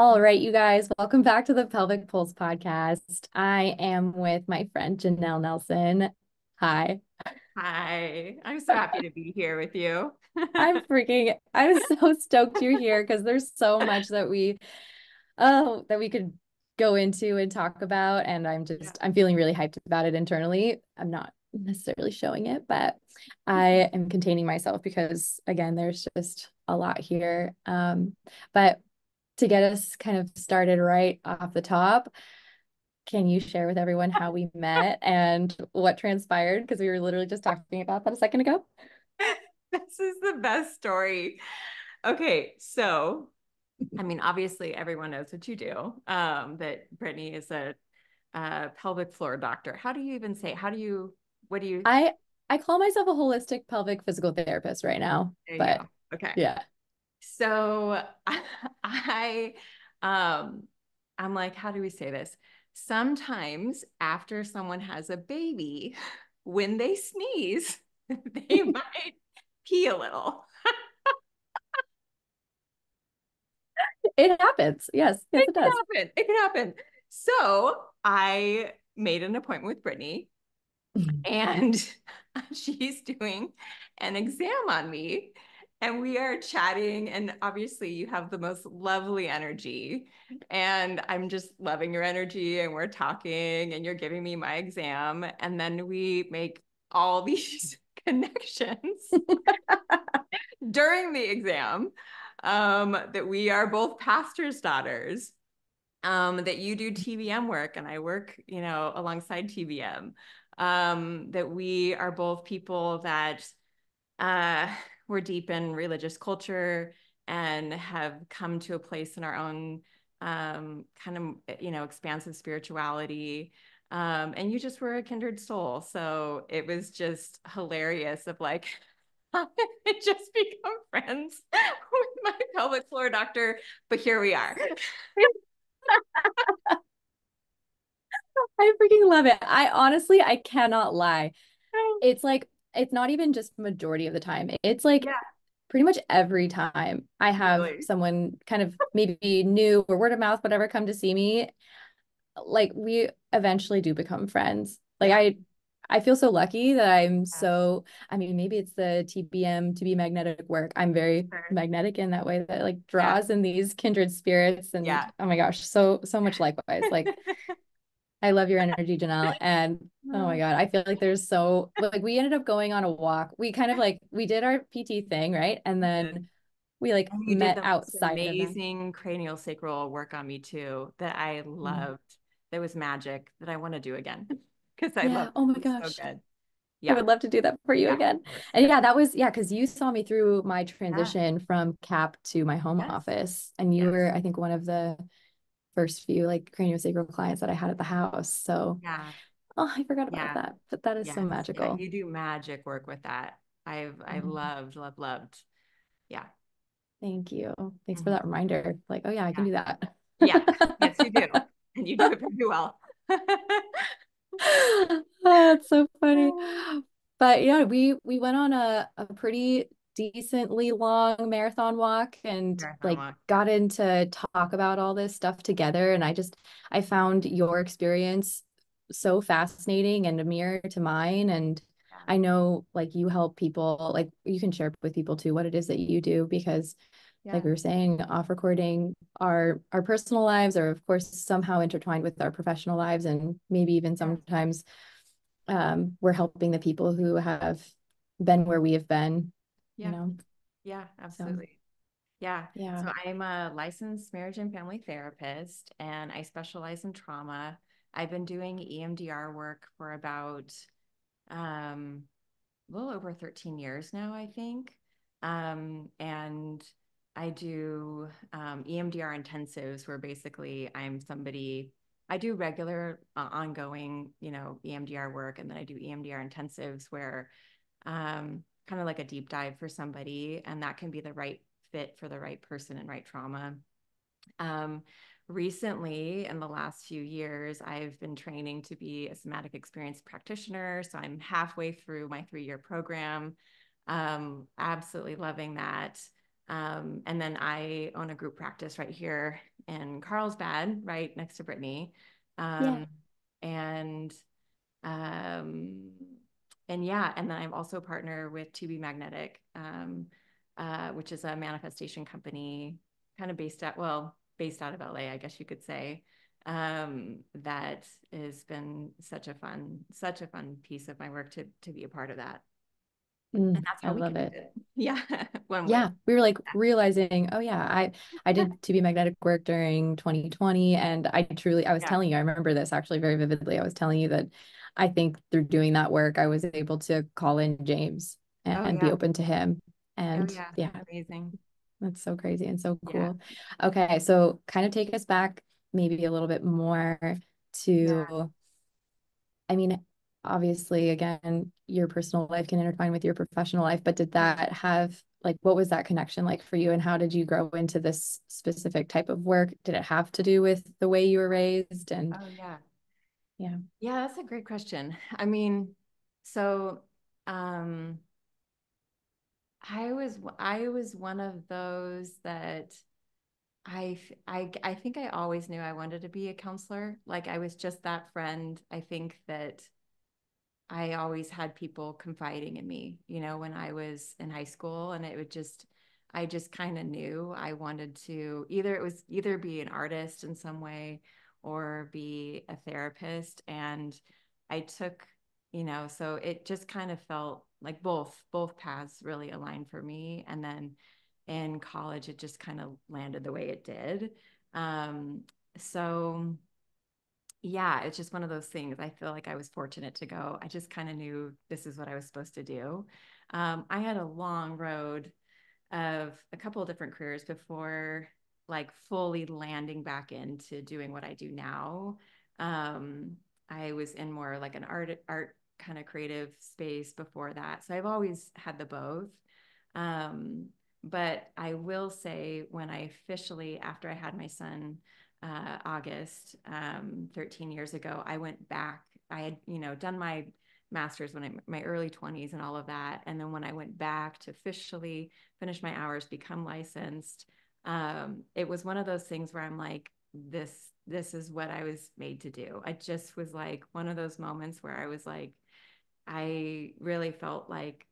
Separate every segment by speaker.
Speaker 1: All right, you guys, welcome back to the Pelvic Pulse podcast. I am with my friend Janelle Nelson. Hi.
Speaker 2: Hi, I'm so happy to be here with you.
Speaker 1: I'm so stoked you're here because there's so much that we could go into and talk about. And
Speaker 2: Yeah.
Speaker 1: I'm feeling really hyped about it internally. I'm not necessarily showing it, but I am containing myself because again, there's just a lot here. But to get us kind of started right off the top, can you share with everyone how we met and what transpired? Because we were literally just talking about that a second ago.
Speaker 2: This is the best story. Okay, so I mean, obviously everyone knows what you do. That Brittney is a pelvic floor doctor. How do you even say? What do you?
Speaker 1: I I call myself a holistic pelvic physical therapist right now,
Speaker 2: There you
Speaker 1: but
Speaker 2: go. Okay.
Speaker 1: yeah.
Speaker 2: So I um I'm like, how do we say this? Sometimes after someone has a baby, when they sneeze, they might pee a little.
Speaker 1: It happens. Yes, yes,
Speaker 2: It
Speaker 1: it
Speaker 2: can
Speaker 1: does.
Speaker 2: happen. It can happen. So I made an appointment with Brittany and she's doing an exam on me. And we are chatting, and obviously, you have the most lovely energy. And I'm just loving your energy, and we're talking, and you're giving me my exam. And then we make all these connections during the exam, that we are both pastors' daughters, that you do TBM work and I work, alongside TBM, that we are both people that uh, we're deep in religious culture and have come to a place in our own kind of, expansive spirituality. And you just were a kindred soul. So it was just hilarious of like, I just become friends with my pelvic floor doctor, but here we are.
Speaker 1: I freaking love it. I cannot lie. It's like it's not even just majority of the time. It's like
Speaker 2: Yeah,
Speaker 1: pretty much every time I have
Speaker 2: really.
Speaker 1: someone kind of maybe new or word of mouth, whatever, come to see me, like we eventually do become friends.
Speaker 2: Yeah.
Speaker 1: I feel so lucky that
Speaker 2: Yes.
Speaker 1: I mean, maybe it's the TBM to be magnetic work. I'm very
Speaker 2: Sure.
Speaker 1: magnetic in that way that like
Speaker 2: Yeah.
Speaker 1: draws in these kindred spirits and
Speaker 2: Yeah.
Speaker 1: oh my gosh, so much likewise. Like I love your energy, Janelle. And oh my God, I feel like there's so like we ended up going on a walk. We kind of like we did our PT thing, right? And then we like
Speaker 2: And you did
Speaker 1: met
Speaker 2: the most
Speaker 1: outside of that.
Speaker 2: amazing cranial sacral work on me too, that I
Speaker 1: Mm.
Speaker 2: loved. That was magic that I want to do again because I
Speaker 1: Yeah.
Speaker 2: loved
Speaker 1: Oh
Speaker 2: it.
Speaker 1: my
Speaker 2: It was so
Speaker 1: gosh.
Speaker 2: good.
Speaker 1: I
Speaker 2: Yeah.
Speaker 1: would love to do that for you
Speaker 2: Yeah.
Speaker 1: again.
Speaker 2: Of course.
Speaker 1: And
Speaker 2: Yeah.
Speaker 1: yeah, that was, yeah, because you saw me through my
Speaker 2: Yeah.
Speaker 1: transition from CAP to my home
Speaker 2: Yes.
Speaker 1: office. And you
Speaker 2: Yes.
Speaker 1: were, I think, one of the first few like craniosacral clients that I had at the house. So,
Speaker 2: Yeah.
Speaker 1: oh, I forgot about
Speaker 2: Yeah.
Speaker 1: that. But that is so
Speaker 2: Yes. Yeah.
Speaker 1: magical.
Speaker 2: You do magic work with that. I
Speaker 1: Mhm.
Speaker 2: loved, loved, loved. Yeah.
Speaker 1: Thank you. Thanks for
Speaker 2: Mhm.
Speaker 1: that reminder. Like, oh yeah, I can
Speaker 2: Yeah.
Speaker 1: do that.
Speaker 2: Yeah. Yes, you do. And you do it pretty well.
Speaker 1: Oh, it's so funny. But yeah, we went on a pretty decently long marathon walk and
Speaker 2: Marathon
Speaker 1: like
Speaker 2: walk. Yeah.
Speaker 1: got into talk about all this stuff together. And I found your experience so fascinating and a mirror to mine. And
Speaker 2: Yeah.
Speaker 1: I know like you help people, like you can share with people too what it is that you do because like
Speaker 2: Yeah.
Speaker 1: we were saying off recording, our personal lives are of course somehow intertwined with our professional lives and maybe even
Speaker 2: Yeah.
Speaker 1: sometimes we're helping the people who have been where we have been, you
Speaker 2: Yeah.
Speaker 1: know.
Speaker 2: Yeah,
Speaker 1: So
Speaker 2: absolutely. Yeah.
Speaker 1: yeah.
Speaker 2: So I'm a licensed marriage and family therapist and I specialize in trauma. I've been doing EMDR work for about um, a little over 13 years now, I think. And I do EMDR intensives where basically I do regular ongoing, EMDR work, and then I do EMDR intensives where kind of like a deep dive for somebody, and that can be the right fit for the right person and right trauma. Um, Recently, in the last few years, I've been training to be a somatic experience practitioner. So I'm halfway through my 3-year program. Absolutely loving that. And then I own a group practice right here in Carlsbad, right next to Brittney.
Speaker 1: Yeah.
Speaker 2: Um, and um, and yeah, and then I'm also a partner with To Be Magnetic, which is a manifestation company, kind of based out of LA, I guess you could say. That has been such a fun piece of my work to be a part of that. And that's
Speaker 1: I
Speaker 2: how we
Speaker 1: love it.
Speaker 2: connected. Yeah, one way.
Speaker 1: Yeah, we were like realizing, oh yeah, I did To Be Magnetic work during 2020, and I was
Speaker 2: Yeah.
Speaker 1: telling you, I remember this actually very vividly. I was telling you that I think through doing that work, I was able to call in James
Speaker 2: Oh
Speaker 1: and be
Speaker 2: yeah.
Speaker 1: open to him.
Speaker 2: Oh
Speaker 1: And
Speaker 2: yeah.
Speaker 1: yeah,
Speaker 2: Amazing.
Speaker 1: that's so crazy and so
Speaker 2: Yeah.
Speaker 1: cool. Okay, so kind of take us back maybe a little bit more
Speaker 2: Yeah.
Speaker 1: to, I mean, obviously, again, your personal life can intertwine with your professional life, but did
Speaker 2: Yeah.
Speaker 1: that have, like, what was that connection like for you, and how did you grow into this specific type of work? Did it have to do with the way you were raised? And
Speaker 2: Oh yeah.
Speaker 1: yeah.
Speaker 2: Yeah, that's a great question. I mean, so um I was one of those that I think I always knew I wanted to be a counselor. Like I was just that friend. I think that I always had people confiding in me, when I was in high school, and I just kind of knew I wanted to either be an artist in some way or be a therapist. And I took, so it just kind of felt like both paths really aligned for me. And then in college, it just kind of landed the way it did. Um, so yeah, it's just one of those things. I feel like I was fortunate to go. I just kind of knew this is what I was supposed to do. I had a long road of a couple of different careers before like fully landing back into doing what I do now. Um, I was in more like an art kind of creative space before that. So I've always had the both. Um, but I will say when I officially, after I had my son, August, 13 years ago, I went back. I had, done my master's when my early 20s and all of that. And then when I went back to officially finish my hours, become licensed, it was one of those things where I'm like, this is what I was made to do. I just was like one of those moments where I was like, I really felt like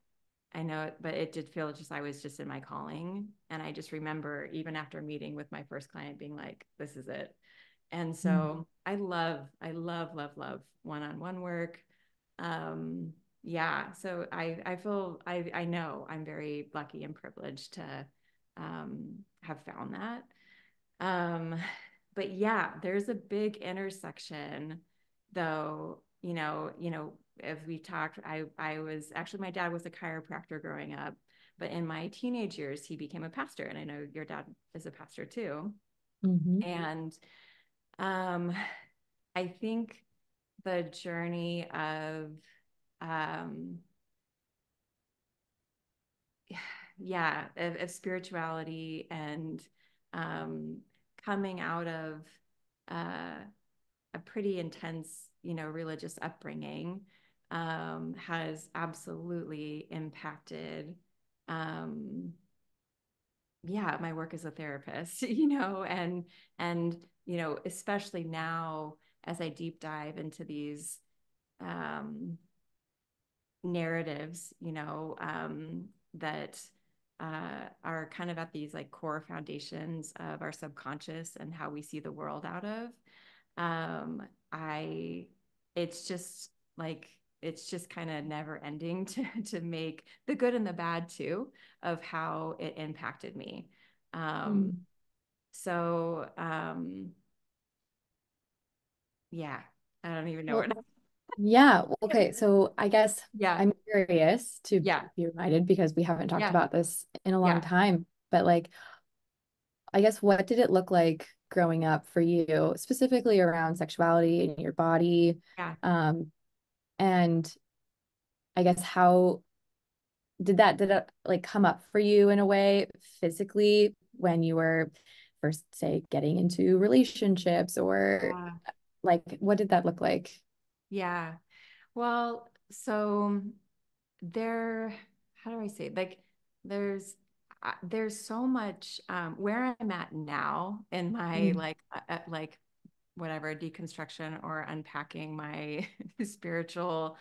Speaker 2: I know it, but it did feel just I was just in my calling. And I just remember even after meeting with my first client being like, this is it. And
Speaker 1: Mm.
Speaker 2: so I love one-on-one work. Yeah, so I feel I know I'm very lucky and privileged to have found that. Um, but yeah, there's a big intersection though, as we talked, I was actually my dad was a chiropractor growing up, but in my teenage years he became a pastor, and I know your dad is a pastor too.
Speaker 1: Mhm.
Speaker 2: And um I think the journey of um yeah, of spirituality and um coming out of uh a pretty intense, religious upbringing, has absolutely impacted, um, yeah, my work as a therapist, and, especially now as I deep dive into these, um, narratives, that are kind of at these like core foundations of our subconscious and how we see the world out of. I it's just like it's just kind of never ending to make the good and the bad too of how it impacted me. Um,
Speaker 1: Mm.
Speaker 2: so yeah, I don't even know
Speaker 1: Well,
Speaker 2: what.
Speaker 1: yeah. Okay. So I guess
Speaker 2: Yeah,
Speaker 1: I'm curious to
Speaker 2: yeah,
Speaker 1: be reminded, because we haven't talked
Speaker 2: yeah,
Speaker 1: about this in a long
Speaker 2: yeah,
Speaker 1: time, but like, I guess, what did it look like growing up for you, specifically around sexuality and your body?
Speaker 2: yeah.
Speaker 1: Um, and I guess how did that like come up for you in a way physically when you were first, say, getting into relationships, or
Speaker 2: Yeah.
Speaker 1: like what did that look like?
Speaker 2: Yeah. Well, so there, how do I say? Like, there's, there's so much where I'm at now in my
Speaker 1: Mm.
Speaker 2: like whatever deconstruction or unpacking my spiritual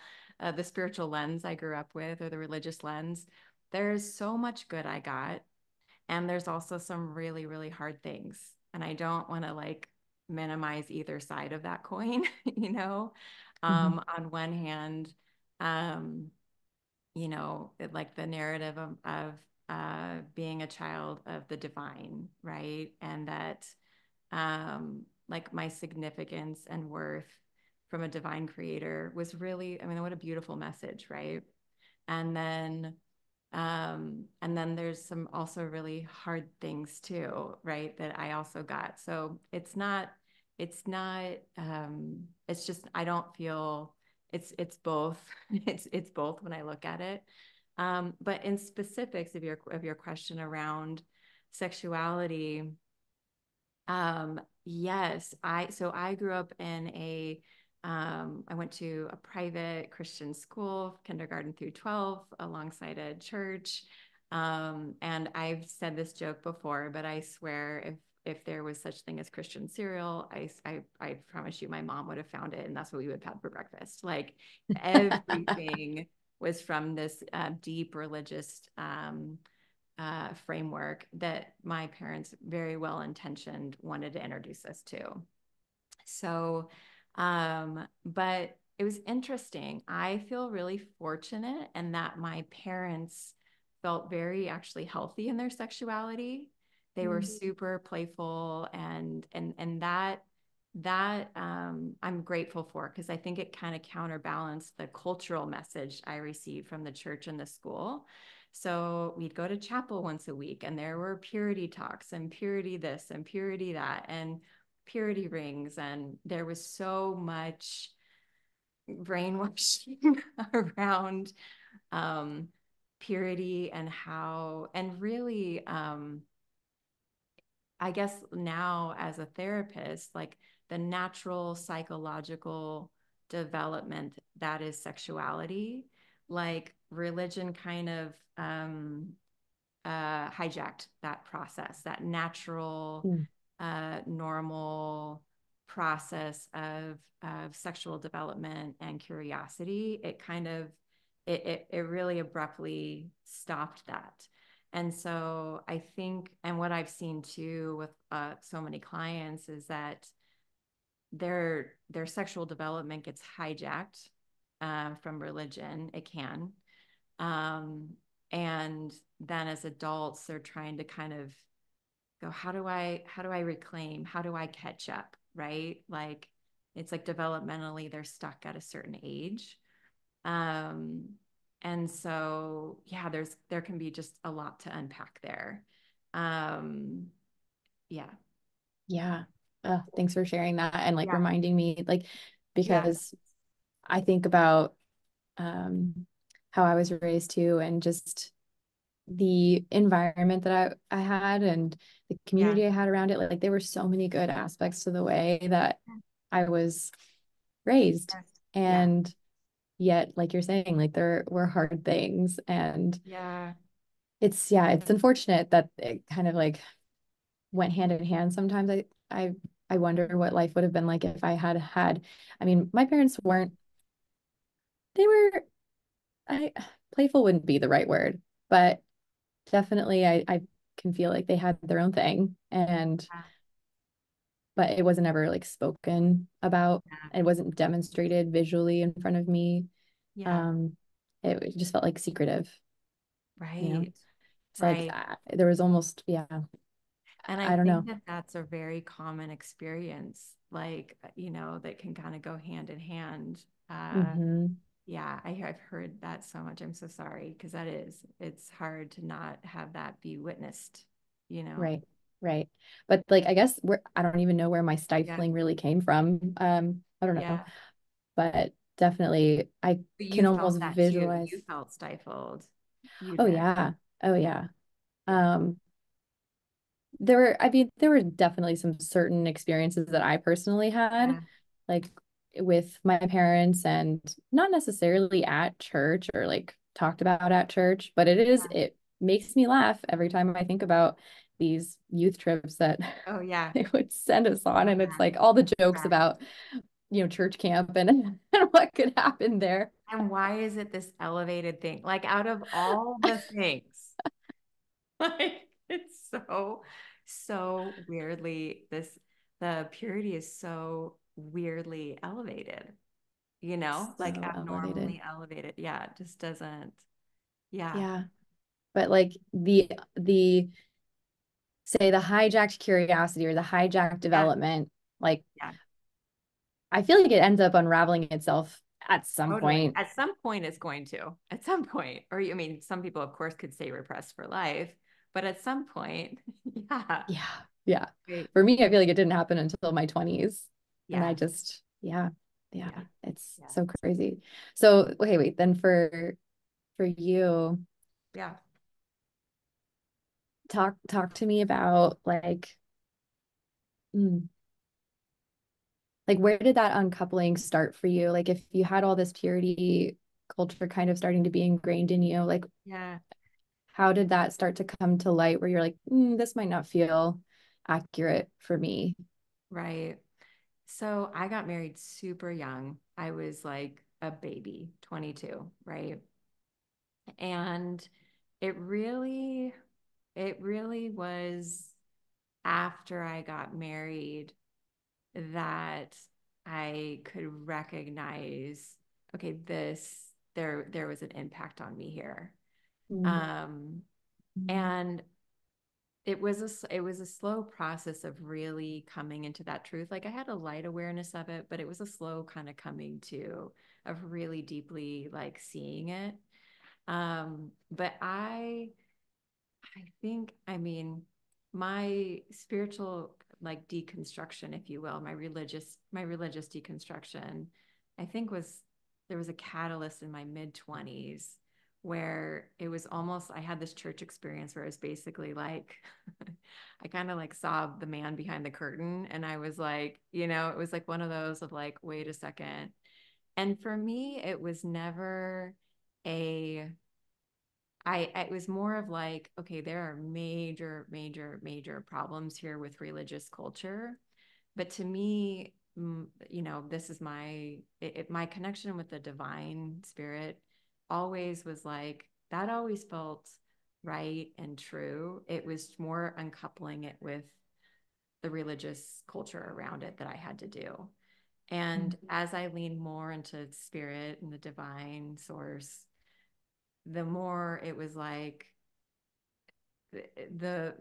Speaker 2: the spiritual lens I grew up with, or the religious lens. There's so much good I got, and there's also some really, really hard things. And I don't want to like minimize either side of that coin, you know.
Speaker 1: Mhm.
Speaker 2: On one hand, um, like the narrative of being a child of the divine, right? And that like my significance and worth from a divine creator was really, I mean, what a beautiful message, right? And then there's some also really hard things too, right? That I also got. So it's just, I don't feel it's both. It's both when I look at it. But in specifics of your question around sexuality, yes, I grew up in I went to a private Christian school, kindergarten through 12, alongside a church. And I've said this joke before, but I swear if there was such thing as Christian cereal, I promise you my mom would have found it, and that's what we would have had for breakfast. Like everything was from this deep religious framework that my parents, very well intentioned, wanted to introduce us to. So, but it was interesting. I feel really fortunate in that my parents felt very actually healthy in their sexuality. They were super playful, and that I'm grateful for, because I think it kind of counterbalanced the cultural message I received from the church and the school. So we'd go to chapel once a week, and there were purity talks and purity this and purity that and purity rings, and there was so much brainwashing around um, purity and how, and really, I guess now as a therapist, like the natural psychological development that is sexuality, like religion kind of hijacked that process, that natural,
Speaker 1: Mm.
Speaker 2: normal process of sexual development and curiosity. It kind of it really abruptly stopped that. And so I think, and what I've seen too with so many clients is that their sexual development gets hijacked from religion. It can, um, and then as adults, they're trying to kind of go, how do I reclaim? How do I catch up? Right? Like it's like developmentally, they're stuck at a certain age. Um, and so yeah, there can be just a lot to unpack there. Um, yeah.
Speaker 1: Yeah. Thanks for sharing that and like
Speaker 2: Yeah.
Speaker 1: reminding me, like,
Speaker 2: Yeah.
Speaker 1: because I think about um, how I was raised too, and just the environment that I had and the
Speaker 2: Yeah.
Speaker 1: community I had around it. Like there were so many good aspects to the way that I was raised.
Speaker 2: Yeah.
Speaker 1: And yet, like you're saying, like there were hard things. And
Speaker 2: Yeah.
Speaker 1: yeah, it's unfortunate that it kind of like went hand in hand. Sometimes I wonder what life would have been like if I had had, I mean, my parents weren't, they were, I playful wouldn't be the right word, but definitely I can feel like they had their own thing, and
Speaker 2: Yeah.
Speaker 1: but it wasn't ever like spoken about.
Speaker 2: Yeah.
Speaker 1: It wasn't demonstrated visually in front of me.
Speaker 2: Yeah.
Speaker 1: um it just felt like secretive, you know.
Speaker 2: Right.
Speaker 1: It's like
Speaker 2: Right.
Speaker 1: there was almost, yeah,
Speaker 2: And I
Speaker 1: I don't
Speaker 2: think
Speaker 1: know.
Speaker 2: that that's a very common experience, like, that can kind of go hand in hand.
Speaker 1: Hmm.
Speaker 2: Yeah, I've heard that so much. I'm so sorry, because it's hard to not have that be witnessed, you know?
Speaker 1: Right, right. But like I guess where I don't even know where my
Speaker 2: Yeah,
Speaker 1: stifling really came from. I don't know,
Speaker 2: yeah.
Speaker 1: but definitely I
Speaker 2: But
Speaker 1: can
Speaker 2: you felt
Speaker 1: almost
Speaker 2: that too.
Speaker 1: visualize.
Speaker 2: You felt stifled. You
Speaker 1: Oh
Speaker 2: did.
Speaker 1: yeah, oh
Speaker 2: Yeah,
Speaker 1: yeah.
Speaker 2: yeah,
Speaker 1: um I mean, there were definitely some certain experiences that I personally had,
Speaker 2: yeah,
Speaker 1: like with my parents, and not necessarily at church or like talked about at church, but it is
Speaker 2: yeah,
Speaker 1: it. makes me laugh every time I think about these youth trips that
Speaker 2: Oh yeah.
Speaker 1: they would send us on.
Speaker 2: Oh
Speaker 1: And it's
Speaker 2: yeah.
Speaker 1: like all the jokes
Speaker 2: Yeah.
Speaker 1: about, church camp and, and what could happen there.
Speaker 2: And why is it this elevated thing? Like out of all the things, like it's so weirdly the purity is so weirdly elevated, like
Speaker 1: So elevated.
Speaker 2: abnormally elevated. Yeah, it just doesn't. Yeah.
Speaker 1: Yeah. But like the say the hijacked curiosity or the hijacked
Speaker 2: Yeah.
Speaker 1: development, like
Speaker 2: Yeah.
Speaker 1: I feel like it ends up unraveling itself at some
Speaker 2: Totally.
Speaker 1: point.
Speaker 2: At some point, it's going to. At some point, or I mean, some people, of course, could stay repressed for life, but at some point, yeah.
Speaker 1: Yeah. Yeah.
Speaker 2: Right.
Speaker 1: For me, I feel like it didn't happen until my 20s. And I
Speaker 2: Yeah.
Speaker 1: just, yeah, yeah,
Speaker 2: Yeah.
Speaker 1: it's
Speaker 2: Yeah.
Speaker 1: so crazy. So, okay, wait, then for you,
Speaker 2: Yeah.
Speaker 1: talk to me about mm, like where did that uncoupling start for you? Like if you had all this purity culture kind of starting to be ingrained in you, like
Speaker 2: Yeah.
Speaker 1: how did that start to come to light where you're like, this might not feel accurate for me?
Speaker 2: Right. So I got married super young. I was like a baby, 22, right? And it really, it really was after I got married that I could recognize, okay, there was an impact on me here.
Speaker 1: Mm.
Speaker 2: Um, and it was a slow process of really coming into that truth. Like I had a light awareness of it, but it was a slow kind of coming to of really deeply like seeing it. But I think, I mean, my spiritual like deconstruction, if you will, my religious deconstruction, I think there was a catalyst in my mid 20s where it was almost I had this church experience where it was basically like I kind of like saw the man behind the curtain and I was like, it was like one of those of like, wait a second. And for me, it was never a it was more of like, okay, there are major, major, major problems here with religious culture. But to me, this is my connection with the divine spirit always was like, that always felt right and true. It was more uncoupling it with the religious culture around it that I had to do. And as I leaned more into spirit and the divine source, the more it was like the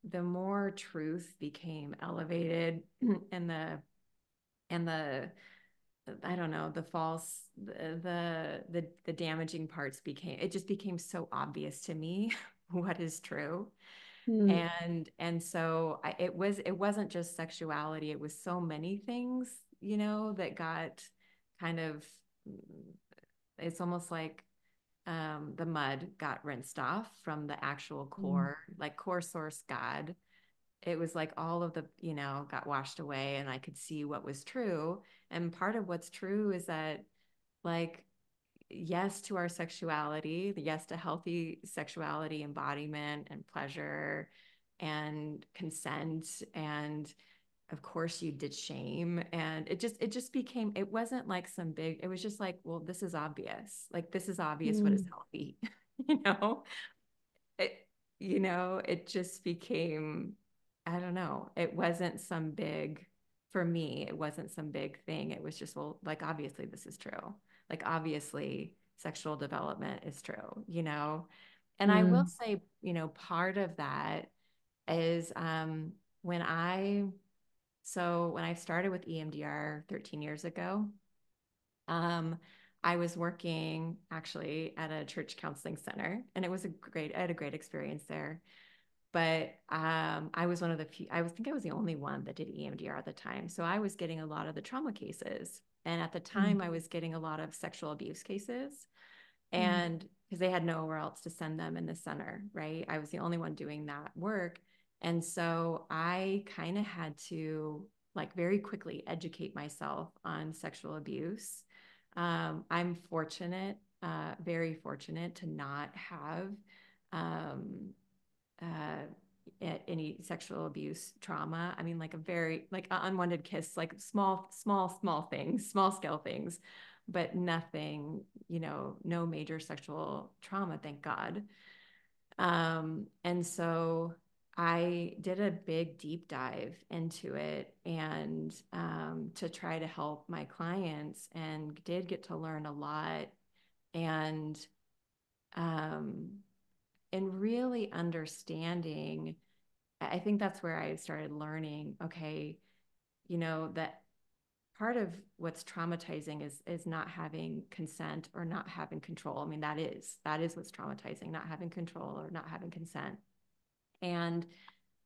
Speaker 2: the more truth became elevated and the I don't know, the false the damaging parts it just became so obvious to me what is true.
Speaker 1: Mm.
Speaker 2: And so it wasn't just sexuality, it was so many things, that got kind of, it's almost like the mud got rinsed off from the actual
Speaker 1: Mm.
Speaker 2: core, like core source God. It was like all of the, got washed away and I could see what was true. And part of what's true is that, like, yes to our sexuality, yes to healthy sexuality, embodiment and pleasure and consent, and of course you did shame, and it just became, it wasn't like some big, it was just like, well, this is obvious, like this is obvious what is
Speaker 1: Mm.
Speaker 2: healthy. you know it it just became, I don't know, it wasn't some big, for me it wasn't some big thing. It was just, well, like obviously this is true, like obviously sexual development is true. And I will
Speaker 1: Mm.
Speaker 2: say, part of that is when I when I started with EMDR 13 years ago, um, I was working actually at a church counseling center, and I had a great experience there. But I was one of the few, think I was the only one that did EMDR at the time. So I was getting a lot of the trauma cases. And at the
Speaker 1: Mm.
Speaker 2: time, I was getting a lot of sexual abuse cases.
Speaker 1: Mm.
Speaker 2: And because they had nowhere else to send them in the center, right? I was the only one doing that work. And so I kind of had to like very quickly educate myself on sexual abuse. I'm fortunate, very fortunate to not have uh, any sexual abuse trauma. I mean, like a very like an unwanted kiss, like small things, small scale things, but nothing, no major sexual trauma, thank God. And so I did a big deep dive into it and to try to help my clients, and did get to learn a lot. And um, and really understanding, I think that's where I started learning, okay, that part of what's traumatizing is not having consent or not having control. I mean, that is what's traumatizing, not having control or not having consent. And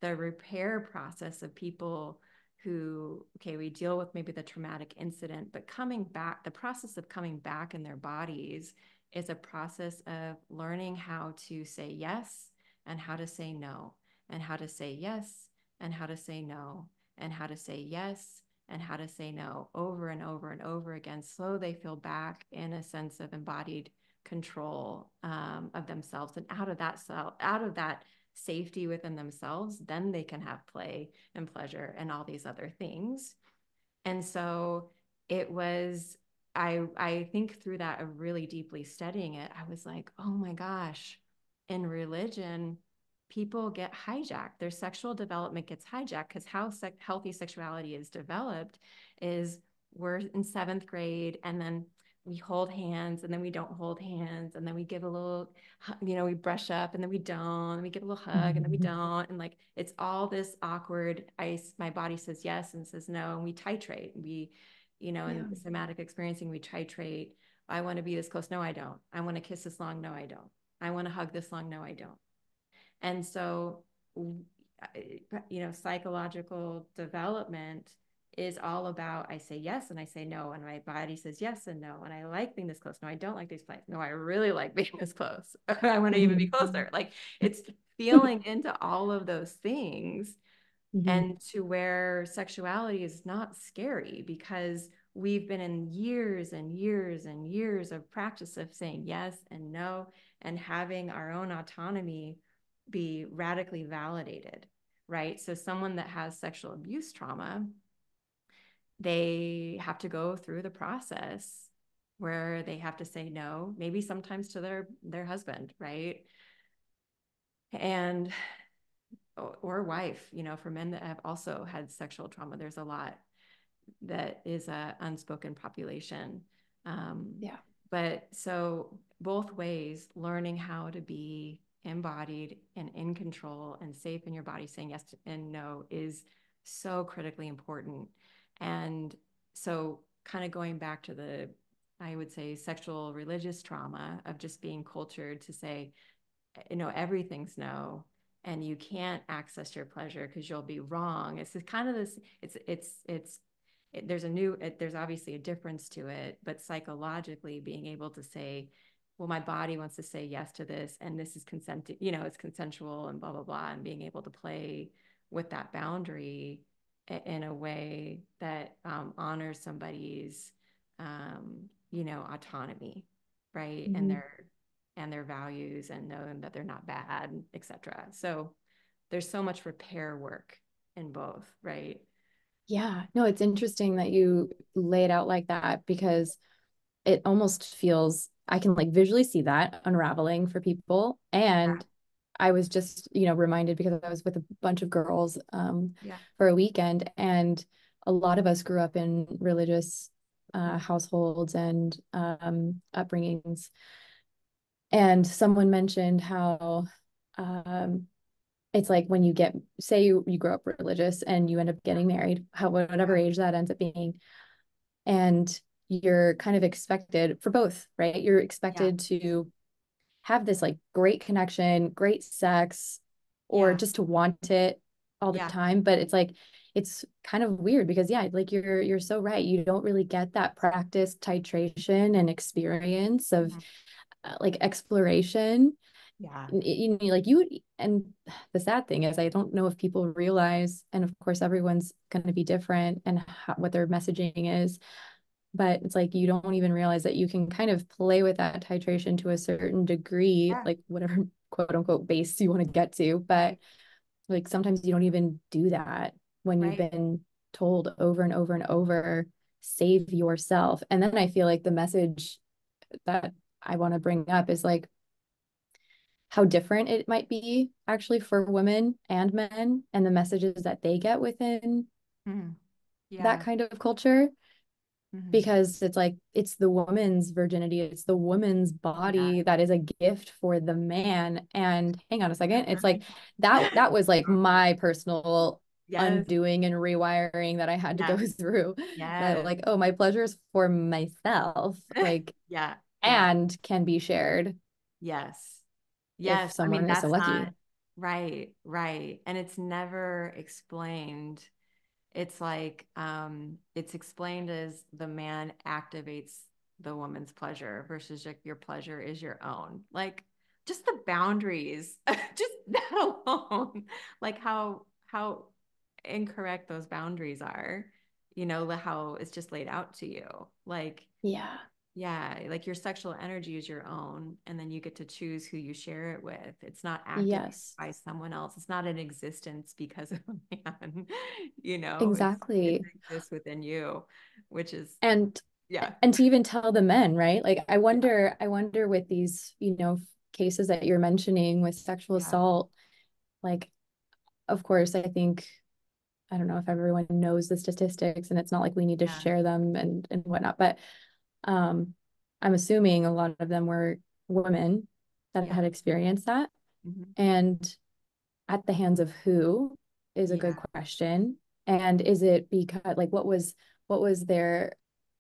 Speaker 2: the repair process of people who, okay, we deal with maybe the traumatic incident, but coming back, the process of coming back in their bodies is a process of learning how to say yes and how to say no, and how to say yes and how to say no, and how to say yes and how to say no over and over and over again. So they feel back in a sense of embodied control of themselves, and out of that safety within themselves, then they can have play and pleasure and all these other things. And so it was, I think through that of really deeply studying it, I was like, oh my gosh, in religion, people get hijacked. Their sexual development gets hijacked because how healthy sexuality is developed is we're in seventh grade, and then we hold hands, and then we don't hold hands, and then we give a little, we brush up, and then we don't, and we give a little hug, and then we don't, and like it's all this awkward. My body says yes and says no, and we titrate. In somatic experiencing, we titrate. I want to be this close. No, I don't. I want to kiss this long. No, I don't. I want to hug this long. No, I don't. And so, psychological development is all about, I say yes and I say no, and my body says yes and no, and I like being this close. No, I don't like this place. No, I really like being this close. I want to even be closer. Like it's feeling into all of those things, and to where sexuality is not scary because we've been in years and years and years of practice of saying yes and no, and having our own autonomy be radically validated, right? So someone that has sexual abuse trauma, they have to go through the process where they have to say no, maybe sometimes to their husband, right? And or wife, for men that have also had sexual trauma, there's a lot that is a unspoken population.
Speaker 1: Yeah.
Speaker 2: But so both ways, learning how to be embodied and in control and safe in your body, saying yes and no, is so critically important. And so kind of going back to I would say, sexual religious trauma of just being cultured to say, everything's no, and you can't access your pleasure because you'll be wrong. It's kind of this, there's obviously a difference to it, but psychologically being able to say, well, my body wants to say yes to this, and this is consent, it's consensual and blah, blah, blah, and being able to play with that boundary in a way that honors somebody's, autonomy, right? And their values, and knowing that they're not bad, etc. So there's so much repair work in both, right?
Speaker 1: Yeah, no, it's interesting that you lay it out like that because it almost feels I can like visually see that unraveling for people. And I was just, reminded because I was with a bunch of girls
Speaker 2: Yeah.
Speaker 1: for a weekend, and a lot of us grew up in religious households and upbringings. And someone mentioned how it's like when you say you grow up religious and you end up getting married, whatever age that ends up being, and you're kind of expected for both, right? You're
Speaker 2: Yeah.
Speaker 1: expected to have this like great connection, great sex, or
Speaker 2: Yeah.
Speaker 1: just to want it all the
Speaker 2: Yeah.
Speaker 1: time. But it's like, it's kind of weird because yeah, like you're so right. You don't really get that practice, titration, and experience of
Speaker 2: Mhm.
Speaker 1: like exploration.
Speaker 2: Yeah.
Speaker 1: Like you, and the sad thing is, I don't know if people realize, and of course, everyone's going to be different and what their messaging is, but it's like you don't even realize that you can kind of play with that titration to a certain degree,
Speaker 2: Yeah.
Speaker 1: like whatever quote unquote base you want to get to. But
Speaker 2: Right.
Speaker 1: like sometimes you don't even do that when you've
Speaker 2: Right.
Speaker 1: been told over and over and over, save yourself. And then I feel like the message that I want to bring up is like how different it might be actually for women and men and the messages that they get within
Speaker 2: Mm.
Speaker 1: that
Speaker 2: Yeah.
Speaker 1: kind of culture,
Speaker 2: Hmm.
Speaker 1: because it's like it's the woman's virginity, it's the woman's
Speaker 2: Yeah.
Speaker 1: body that is a gift for the man. And hang on a second, it's like that was like
Speaker 2: Totally.
Speaker 1: my personal
Speaker 2: Yes.
Speaker 1: undoing and rewiring that I had to go
Speaker 2: Yes.
Speaker 1: through, that
Speaker 2: Yes.
Speaker 1: like, oh, my pleasure is for myself, like,
Speaker 2: Yeah. Yeah.
Speaker 1: and can be shared
Speaker 2: Yes.
Speaker 1: if
Speaker 2: Yes. I mean,
Speaker 1: someone is so
Speaker 2: that's not
Speaker 1: lucky.
Speaker 2: right. Right. And it's never explained. It's like it's explained as the man activates the woman's pleasure versus like your pleasure is your own. Like just the boundaries, just that alone, like how incorrect those boundaries are, how it's just laid out to you. Like,
Speaker 1: Yeah.
Speaker 2: yeah, like your sexual energy is your own, and then you get to choose who you share it with. It's not activated
Speaker 1: Yes,
Speaker 2: by someone else. It's not an existence because of a man, it
Speaker 1: exactly.
Speaker 2: exists within you, which is,
Speaker 1: and
Speaker 2: yeah,
Speaker 1: and to even tell the men, right? Like
Speaker 2: yeah,
Speaker 1: I wonder with these, cases that you're mentioning with sexual
Speaker 2: yeah,
Speaker 1: assault, like, of course, I think, I don't know if everyone knows the statistics and it's not like we need to
Speaker 2: yeah,
Speaker 1: share them and whatnot, but um I'm assuming a lot of them were women that
Speaker 2: yeah,
Speaker 1: had experienced that.
Speaker 2: mhm,
Speaker 1: And at the hands of who is a good
Speaker 2: yeah,
Speaker 1: question. And is it because, like, what was their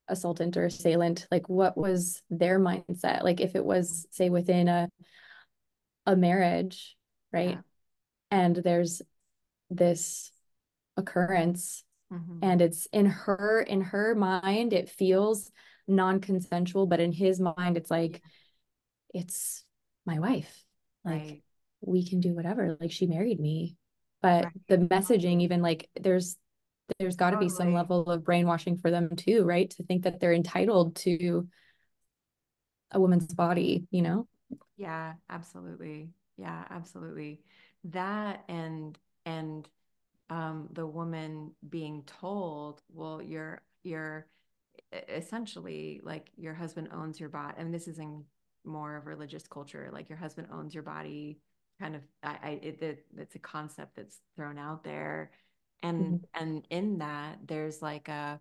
Speaker 1: assaultant or assailant, like what was their mindset, like if it was, say, within a marriage,
Speaker 2: yeah,
Speaker 1: right? And there's this occurrence,
Speaker 2: mhm,
Speaker 1: and it's in her mind it feels non-consensual, but in his mind it's
Speaker 2: yeah,
Speaker 1: like, it's my wife, like
Speaker 2: right,
Speaker 1: we can do whatever, like she married me. But
Speaker 2: right,
Speaker 1: the messaging,
Speaker 2: totally,
Speaker 1: even like there's got to be some
Speaker 2: totally,
Speaker 1: level of brainwashing for them too, right, to think that they're entitled to a woman's body.
Speaker 2: yeah, absolutely, yeah, absolutely. That and the woman being told, well, you're essentially like your husband owns your body. And this is in more of religious culture, like your husband owns your body. Kind of, it's a concept that's thrown out there,
Speaker 1: Mhm.
Speaker 2: and in that there's like a,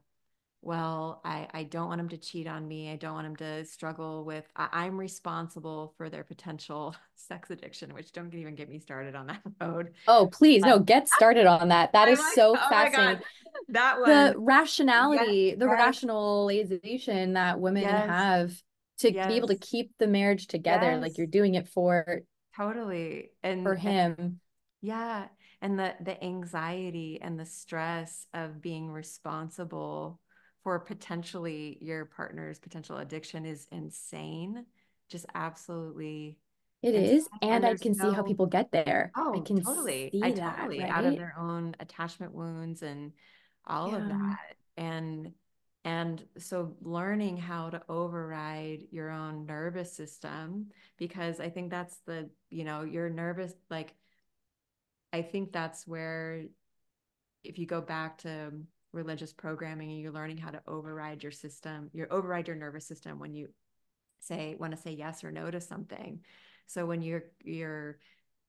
Speaker 2: well, I don't want him to cheat on me. I don't want him to struggle with, I'm responsible for their potential sex addiction, which don't even get me started on that road.
Speaker 1: Oh, please,
Speaker 2: But
Speaker 1: no, get started on that. That
Speaker 2: I'm
Speaker 1: is
Speaker 2: like,
Speaker 1: so
Speaker 2: oh my God,
Speaker 1: fascinating.
Speaker 2: that
Speaker 1: The
Speaker 2: one. Yes,
Speaker 1: rationality, the
Speaker 2: yes,
Speaker 1: rationalization that women
Speaker 2: yes,
Speaker 1: have to be able to
Speaker 2: yes,
Speaker 1: keep the marriage together, like
Speaker 2: yes,
Speaker 1: you're doing it
Speaker 2: totally.
Speaker 1: for
Speaker 2: And
Speaker 1: him.
Speaker 2: yeah, and the anxiety and the stress of being responsible for potentially your partner's potential addiction is insane. Just absolutely
Speaker 1: It
Speaker 2: insane.
Speaker 1: is. And
Speaker 2: And
Speaker 1: I
Speaker 2: there's
Speaker 1: can see how
Speaker 2: no,
Speaker 1: people get there. I
Speaker 2: oh,
Speaker 1: can
Speaker 2: totally. I
Speaker 1: see that,
Speaker 2: totally out of
Speaker 1: right?
Speaker 2: their own attachment wounds and all of
Speaker 1: Yeah.
Speaker 2: that. And so learning how to override your own nervous system, because I think that's your nervous, like I think that's where, if you go back to religious programming and you're learning how to override your system, you override your nervous system when you want to say yes or no to something. So when you're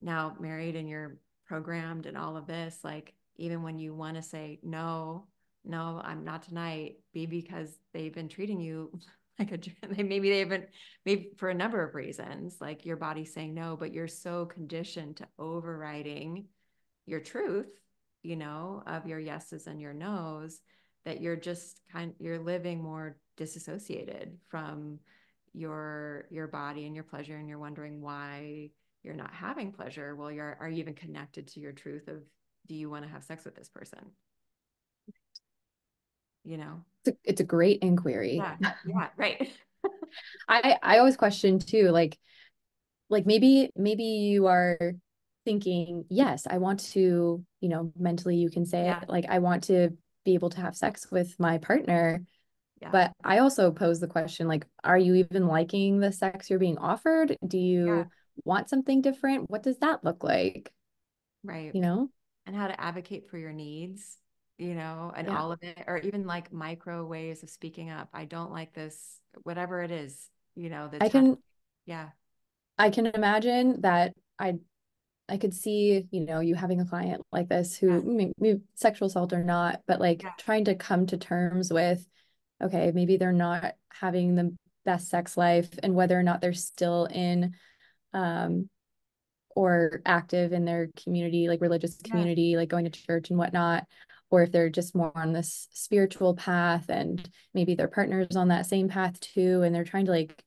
Speaker 2: now married and you're programmed and all of this, like even when you want to say no, no, I'm not tonight, be because they've been treating you like maybe they haven't, maybe for a number of reasons, like your body's saying no, but you're so conditioned to overriding your truth, of your yeses and your nos, that you're just you're living more disassociated from your body and your pleasure, and you're wondering why you're not having pleasure. Well, are you even connected to your truth of, do you want to have sex with this person? You know?
Speaker 1: It's a great inquiry.
Speaker 2: Yeah, yeah, right.
Speaker 1: I always question too, like maybe you are thinking, yes, I want to, mentally you can say
Speaker 2: Yeah,
Speaker 1: it, like I want to be able to have sex with my partner.
Speaker 2: yeah,
Speaker 1: But I also pose the question, like, are you even liking the sex you're being offered? Do
Speaker 2: yeah,
Speaker 1: you want something different, what does that look like?
Speaker 2: Right.
Speaker 1: You know?
Speaker 2: And how to advocate for your needs, and
Speaker 1: Yeah.
Speaker 2: all of it, or even like micro ways of speaking up. I don't like this, whatever it is, the
Speaker 1: I
Speaker 2: time.
Speaker 1: can
Speaker 2: Yeah.
Speaker 1: I can imagine that I could see, you having a client like this
Speaker 2: Yeah.
Speaker 1: who maybe sexual assault or not, but like
Speaker 2: Yeah.
Speaker 1: trying to come to terms with, okay, maybe they're not having the best sex life and whether or not they're still in um or active in their community, like religious
Speaker 2: Yeah.
Speaker 1: community, like going to church and whatnot, or if they're just more on this spiritual path and maybe their partner's on that same path too, and they're trying to like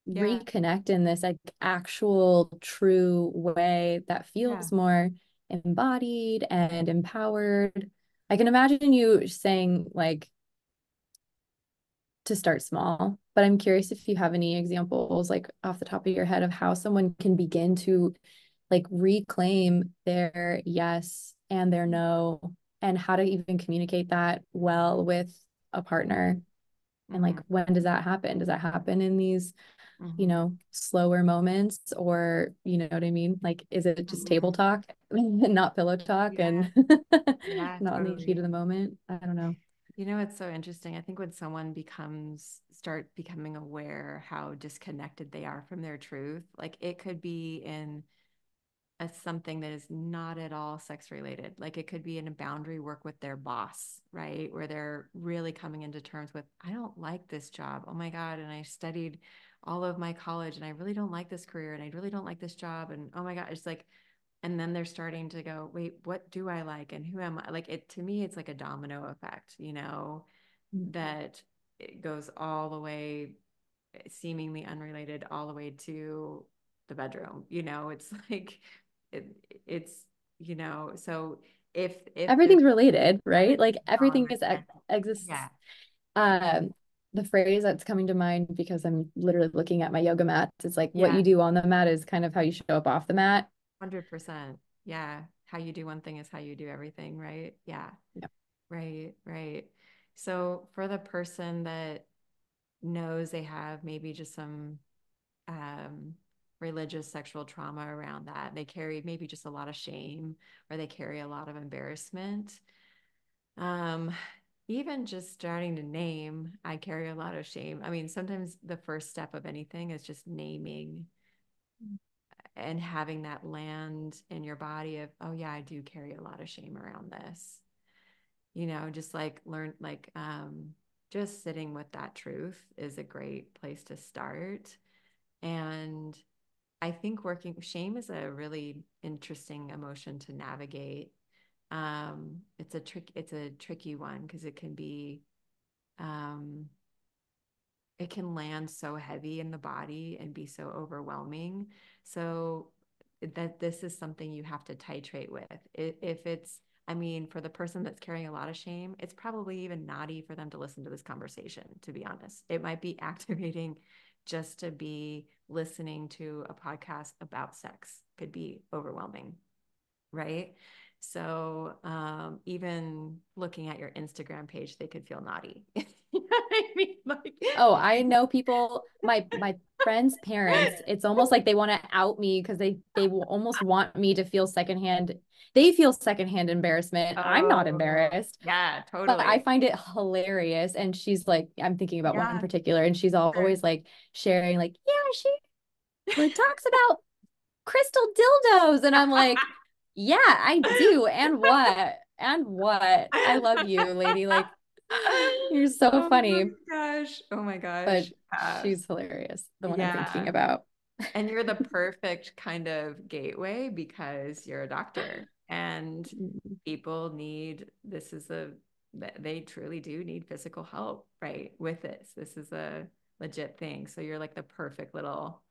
Speaker 2: Yeah.
Speaker 1: reconnect in this like actual true way that
Speaker 2: Yeah.
Speaker 1: feels more embodied and empowered. I can imagine you saying like to start small, but I'm curious if you have any examples like off the top of your head of how someone can begin to like reclaim their yes and their no, and how to even communicate that well with a partner. And like,
Speaker 2: Mm-hmm.
Speaker 1: when does that happen? Does that happen in these,
Speaker 2: Mm-hmm.
Speaker 1: slower moments, or, you know what I mean? Like, is it just table
Speaker 2: Mm-hmm.
Speaker 1: talk and not pillow talk
Speaker 2: Yeah.
Speaker 1: and
Speaker 2: Yeah,
Speaker 1: not in the heat
Speaker 2: totally.
Speaker 1: of the moment? I don't know.
Speaker 2: It's so interesting. I think when someone start becoming aware how disconnected they are from their truth, like it could be in something that is not at all sex related. Like it could be in a boundary work with their boss, right? Where they're really coming into terms with, I don't like this job. Oh my God. And I studied all of my college and I really don't like this career and I really don't like this job. And oh my God, it's like, and then they're starting to go, wait, what do I like? And who am I? Like it, to me, it's like a domino effect, that it goes all the way, seemingly unrelated, all the way to the bedroom. It's like it, it's so if this
Speaker 1: Everything's related, right?
Speaker 2: everything
Speaker 1: Like
Speaker 2: is all
Speaker 1: everything is
Speaker 2: interconnected.
Speaker 1: exists.
Speaker 2: Yeah.
Speaker 1: Um, the phrase that's coming to mind because I'm literally looking at my yoga mat is like what
Speaker 2: Yeah.
Speaker 1: you do on the mat is kind of how you show up off the mat.
Speaker 2: 100%. Yeah. How you do one thing is how you do everything, right? Yeah.
Speaker 1: Yeah.
Speaker 2: Right, right. So for the person that knows they have maybe just some um, religious sexual trauma around that, they carry maybe just a lot of shame or they carry a lot of embarrassment. Um, Even just starting to name, I carry a lot of shame. I mean, sometimes the first step of anything is just naming and having that land in your body of, oh yeah, I do carry a lot of shame around this. Just like learn, like, just sitting with that truth is a great place to start. And I think working shame is a really interesting emotion to navigate. It's a tricky one because um, it can land so heavy in the body and be so overwhelming. So that this is something you have to titrate with. If it's, I mean, for the person that's carrying a lot of shame, it's probably even naughty for them to listen to this conversation, to be honest. It might be activating just to be listening to a podcast about sex could be overwhelming, right? So even looking at your Instagram page, they could feel naughty. You know what I mean? Like,
Speaker 1: Oh, I know people, my friends' parents, it's almost like they want to out me because they will almost want me to feel secondhand. They feel secondhand embarrassment. I'm not
Speaker 2: oh,
Speaker 1: embarrassed,
Speaker 2: yeah,
Speaker 1: but I
Speaker 2: totally.
Speaker 1: find it hilarious. And she's like, I'm thinking about one in
Speaker 2: Yeah,
Speaker 1: particular, and she's
Speaker 2: sure.
Speaker 1: always like sharing, like, yeah, she like talks about crystal dildos. And I'm like, yeah, I do. And what? And what? I love you, lady. Like, you're so
Speaker 2: Oh my
Speaker 1: funny.
Speaker 2: gosh. Oh my
Speaker 1: But
Speaker 2: gosh.
Speaker 1: she's hilarious, the one I'm thinking
Speaker 2: Yeah.
Speaker 1: about.
Speaker 2: And you're the perfect kind of gateway because you're a doctor and people need, this is a, they truly do need physical help, right? With this. This is a legit thing. So you're like the perfect little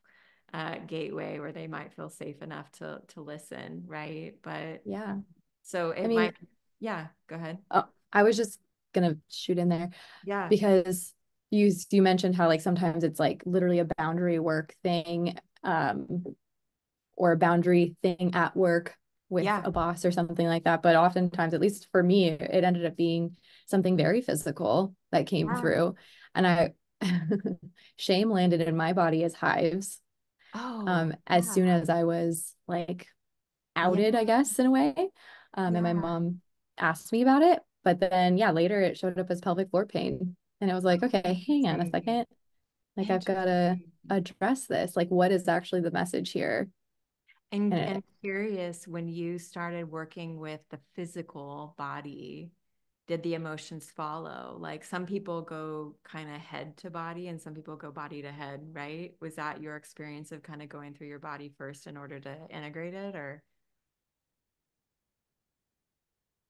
Speaker 2: gateway where they might feel safe enough to listen, right? But
Speaker 1: Yeah.
Speaker 2: so
Speaker 1: I
Speaker 2: it
Speaker 1: mean,
Speaker 2: might, yeah, go ahead.
Speaker 1: I was just gonna shoot in there
Speaker 2: Yeah.
Speaker 1: because you mentioned how like sometimes it's like literally a boundary work thing, or a boundary thing at work with
Speaker 2: Yeah.
Speaker 1: a boss or something like that. But oftentimes, at least for me, it ended up being something very physical that came
Speaker 2: Yeah.
Speaker 1: through. And I shame landed in my body as hives.
Speaker 2: Oh,
Speaker 1: as
Speaker 2: yeah.
Speaker 1: soon as I was like
Speaker 2: Yeah.
Speaker 1: outed, I guess, in a way. And my
Speaker 2: Yeah.
Speaker 1: mom asked me about it. But then, yeah, later it showed up as pelvic floor pain. And it was like, okay, hang on a
Speaker 2: Interesting.
Speaker 1: second. Like, I've got to
Speaker 2: Interesting.
Speaker 1: address this. Like, what is actually the message here? And
Speaker 2: And curious, when you started working with the physical body, did the emotions follow? Like some people go kind of head to body and some people go body to head, right? Was that your experience of kind of going through your body first in order to integrate it or?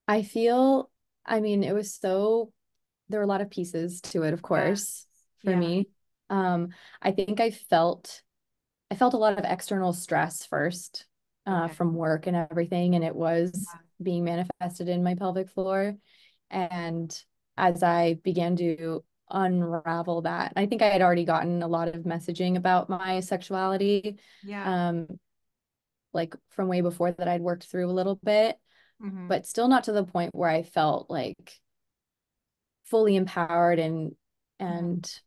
Speaker 1: I feel, I mean, it was so, there were a lot of pieces to it, of
Speaker 2: Yeah.
Speaker 1: course, for
Speaker 2: Yeah.
Speaker 1: me. Um, I think I felt a lot of external stress first,
Speaker 2: Okay.
Speaker 1: from work and everything, and it was
Speaker 2: Yeah.
Speaker 1: being manifested in my pelvic floor. And as I began to unravel that, I think I had already gotten a lot of messaging about my sexuality,
Speaker 2: Yeah.
Speaker 1: um, like from way before that I'd worked through a little bit,
Speaker 2: Hmm.
Speaker 1: but still not to the point where I felt like fully empowered
Speaker 2: Hmm.
Speaker 1: and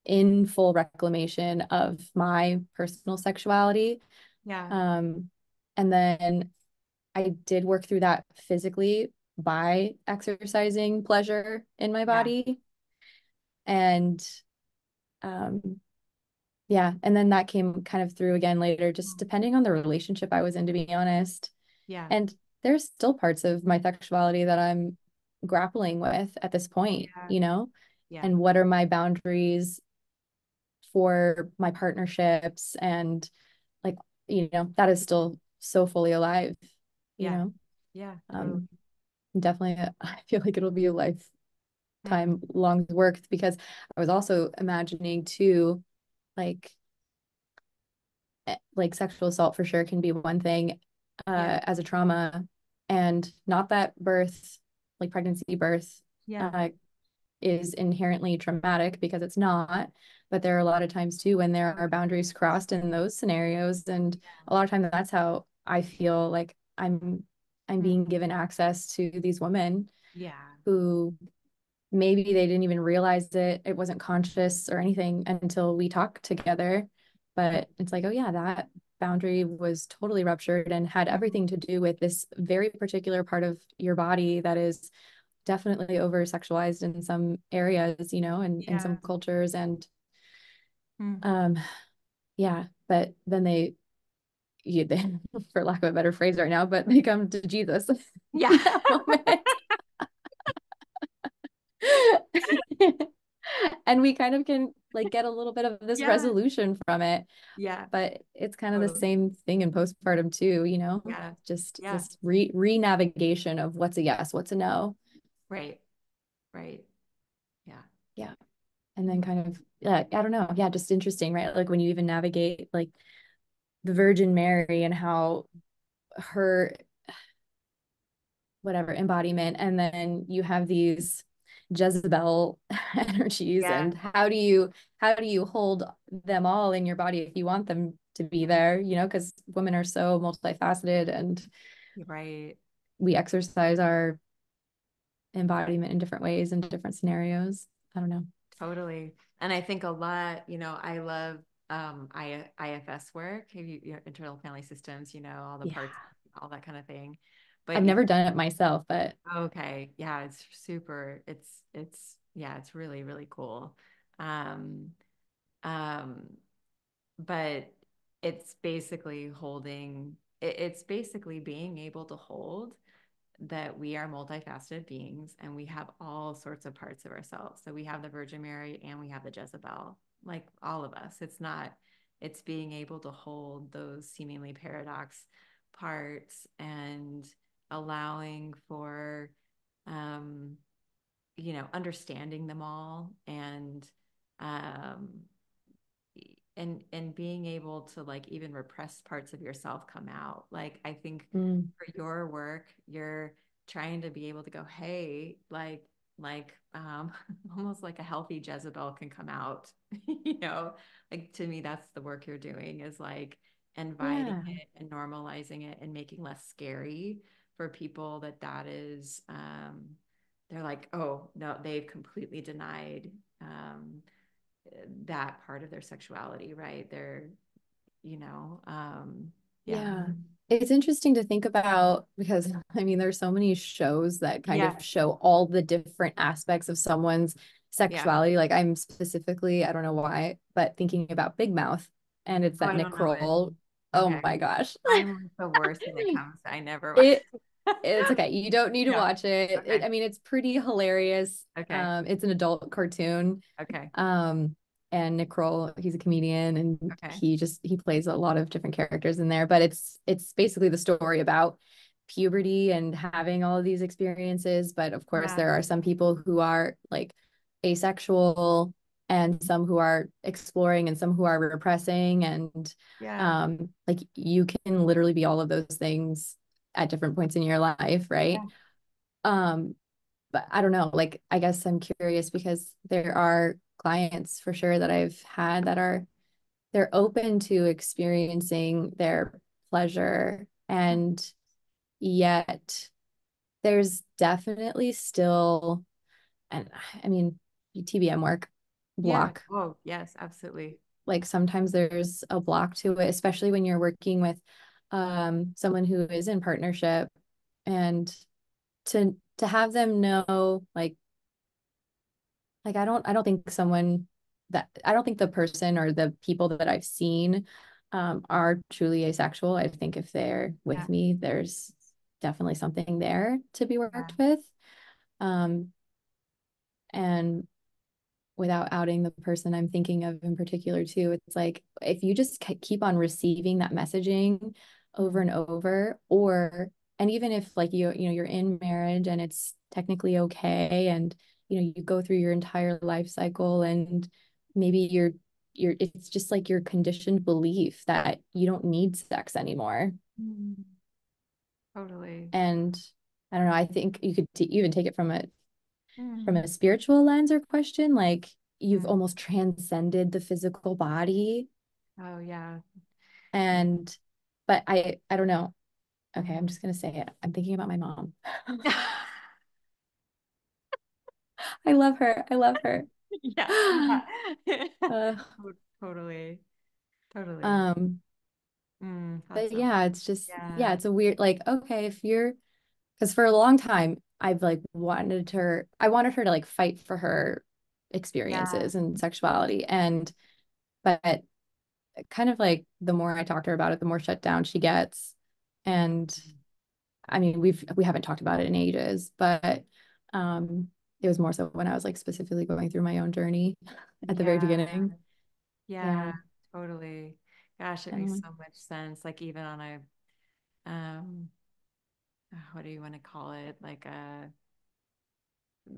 Speaker 1: in full reclamation of my personal sexuality.
Speaker 2: Yeah.
Speaker 1: Um, and then I did work through that physically by exercising pleasure in my
Speaker 2: Yeah.
Speaker 1: body. And um, yeah, and then that came kind of through again later, just
Speaker 2: Mm.
Speaker 1: depending on the relationship I was in, to be honest.
Speaker 2: Yeah.
Speaker 1: And there's still parts of my sexuality that I'm grappling with at this point,
Speaker 2: Yeah.
Speaker 1: you know?
Speaker 2: Yeah.
Speaker 1: And what are my boundaries for my partnerships? And like, that is still so fully alive, you
Speaker 2: Yeah.
Speaker 1: know?
Speaker 2: Yeah. Totally.
Speaker 1: Um, definitely, I feel like it'll be a
Speaker 2: Hmm.
Speaker 1: lifetime long work, because I was also imagining too, like, sexual assault for sure can be one thing,
Speaker 2: Yeah.
Speaker 1: as a trauma, and not that birth, like pregnancy, birth,
Speaker 2: Yeah.
Speaker 1: uh, is inherently traumatic, because it's not. But there are a lot of times too when there
Speaker 2: Oh,
Speaker 1: are boundaries crossed in those scenarios, and a lot of times that's how I feel like I'm
Speaker 2: yeah.
Speaker 1: being given access to these women
Speaker 2: Yeah.
Speaker 1: who maybe they didn't even realize it wasn't conscious or anything until we talked together.
Speaker 2: Mm.
Speaker 1: But it's like, oh yeah, that boundary was totally ruptured and had everything to do with this very particular part of your body that is definitely over sexualized in some areas, and in
Speaker 2: Yeah.
Speaker 1: some cultures. And
Speaker 2: Mm.
Speaker 1: um yeah, but then they for lack of a better phrase right now, but they come to Jesus
Speaker 2: Yeah.
Speaker 1: in that moment. And we kind of can like get a little bit of this
Speaker 2: Yeah.
Speaker 1: resolution from it.
Speaker 2: Yeah.
Speaker 1: But it's kind of the
Speaker 2: Totally.
Speaker 1: same thing in postpartum too,
Speaker 2: Yeah.
Speaker 1: just
Speaker 2: Yeah.
Speaker 1: this re-navigation of what's a yes, what's a no.
Speaker 2: Right. Right. Yeah.
Speaker 1: Yeah. And then
Speaker 2: Mm.
Speaker 1: kind of, yeah, I don't know. Yeah, just interesting, right? Like when you even navigate like the Virgin Mary and how her whatever embodiment, and then you have these Jezebel energies,
Speaker 2: Yeah.
Speaker 1: and how do you hold them all in your body if you want them to be there, because women are so multifaceted, and
Speaker 2: You're right.
Speaker 1: we exercise our embodiment in different ways in different scenarios. I don't know.
Speaker 2: Totally. And I think a lot, I love IFS work, internal family systems, all the
Speaker 1: Yeah,
Speaker 2: parts, all that kind of thing.
Speaker 1: I've
Speaker 2: But
Speaker 1: never done it myself, but
Speaker 2: okay, yeah, it's super, yeah, it's really, really cool. Um, um, but it's basically it's basically being able to hold that we are multifaceted beings and we have all sorts of parts of ourselves. So we have the Virgin Mary and we have the Jezebel, like all of us. It's being able to hold those seemingly paradox parts and allowing for, um, understanding them all um, and being able to like even repressed parts of yourself come out. Like I think
Speaker 1: mm,
Speaker 2: for your work, you're trying to be able to go, hey, like almost like a healthy Jezebel can come out, like to me, that's the work you're doing is like inviting
Speaker 1: yeah,
Speaker 2: it and normalizing it and making less scary for people that is they're like, oh no, they've completely denied that part of their sexuality, right? Yeah.
Speaker 1: Yeah. It's interesting to think about because I mean, there's so many shows that kind of
Speaker 2: Yeah.
Speaker 1: show all the different aspects of someone's
Speaker 2: Yeah.
Speaker 1: sexuality. Like I'm specifically, I don't know why, but thinking about Big Mouth and it's
Speaker 2: Oh,
Speaker 1: that
Speaker 2: I
Speaker 1: Nick
Speaker 2: don't know it.
Speaker 1: Kroll. Oh
Speaker 2: Okay.
Speaker 1: my gosh.
Speaker 2: I'm like the worst when it comes. I never watch.
Speaker 1: It it's okay. You don't need to
Speaker 2: Yeah.
Speaker 1: watch it.
Speaker 2: Okay.
Speaker 1: I mean, it's pretty hilarious.
Speaker 2: Okay.
Speaker 1: It's an adult cartoon.
Speaker 2: Okay.
Speaker 1: Um, and Nick Kroll, he's a comedian and
Speaker 2: Okay.
Speaker 1: he plays a lot of different characters in there, but it's basically the story about puberty and having all of these experiences. But of course,
Speaker 2: Yeah.
Speaker 1: there are some people who are like asexual and some who are exploring and some who are repressing and
Speaker 2: Yeah.
Speaker 1: like you can literally be all of those things at different points in your life, right?
Speaker 2: Yeah.
Speaker 1: Um, but I don't know, like I guess I'm curious because there are clients for sure that I've had that are they're open to experiencing their pleasure and yet there's definitely still and I mean TBM work
Speaker 2: Yeah.
Speaker 1: block.
Speaker 2: Oh, yes, absolutely.
Speaker 1: Like sometimes there's a block to it, especially when you're working with someone who is in partnership and to have them know like I don't think someone that I don't think the person or the people that I've seen are truly asexual. I think if they're
Speaker 2: Yeah.
Speaker 1: with me, there's definitely something there to be
Speaker 2: Yeah.
Speaker 1: worked with. Um, and without outing the person I'm thinking of in particular too, it's like if you just keep on receiving that messaging over
Speaker 2: Mm.
Speaker 1: and over, or and even if like you're in marriage and it's technically okay, and you go through your entire life cycle, and maybe you're it's just like your conditioned belief that you don't need sex anymore.
Speaker 2: Mm. Totally.
Speaker 1: And I don't know, I think you could even take it from
Speaker 2: Mm.
Speaker 1: a spiritual lens or question, like you've
Speaker 2: Mm.
Speaker 1: almost transcended the physical body.
Speaker 2: Oh, yeah. Yeah.
Speaker 1: And but I don't know. Okay, I'm
Speaker 2: Mhm.
Speaker 1: just gonna say it. I'm thinking about my mom. I love her. I love her.
Speaker 2: Yeah. Yeah.
Speaker 1: uh,
Speaker 2: Totally. Totally.
Speaker 1: um,
Speaker 2: That's
Speaker 1: but
Speaker 2: so,
Speaker 1: yeah, it's just yeah,
Speaker 2: yeah.
Speaker 1: it's a weird like, okay, if you're because for a long time I've like I wanted her to like fight for her
Speaker 2: Yeah.
Speaker 1: experiences and sexuality. And but kind of like the more I talk to her about it, the more shut down she gets. And I mean, we haven't talked about it in ages, but um it was more so when I was like specifically going through my own journey at the very
Speaker 2: Yeah.
Speaker 1: beginning.
Speaker 2: Yeah.
Speaker 1: Yeah.
Speaker 2: Totally. Gosh, it makes
Speaker 1: Um,
Speaker 2: so much sense. Like even on a, um, what do you want to call it? Like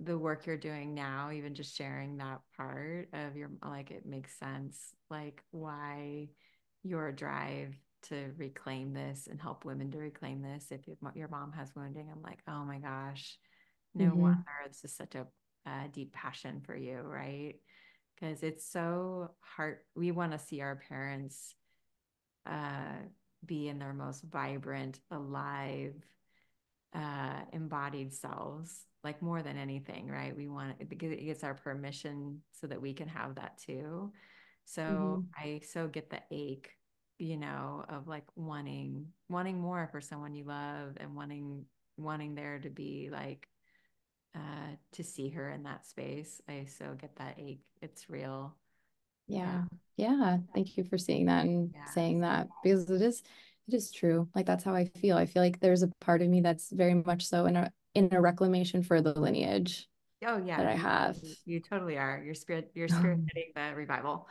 Speaker 2: the work you're doing now, even just sharing that part of your, like, it makes sense, like why your drive to reclaim this and help women to reclaim this. If your mom has wounding, I'm like, oh my gosh, no wonder
Speaker 1: mhm.
Speaker 2: it's just such a deep passion for you, right? Because it's so hard. We want to see our parents uh, be in their most vibrant, alive, embodied selves, like more than anything, right? We want it because it gets our permission so that we can have that too. So
Speaker 1: Mhm.
Speaker 2: I so get the ache, of like wanting more for someone you love and wanting there to be like to see her in that space. I so get that ache. It's real. Yeah.
Speaker 1: Yeah. Yeah. Thank you for seeing that and
Speaker 2: Yeah.
Speaker 1: saying that because it is true. Like that's how I feel. I feel like there's a part of me that's very much so in a reclamation for the lineage
Speaker 2: Oh
Speaker 1: that
Speaker 2: yeah,
Speaker 1: I have.
Speaker 2: you totally are. You're spearheading the revival.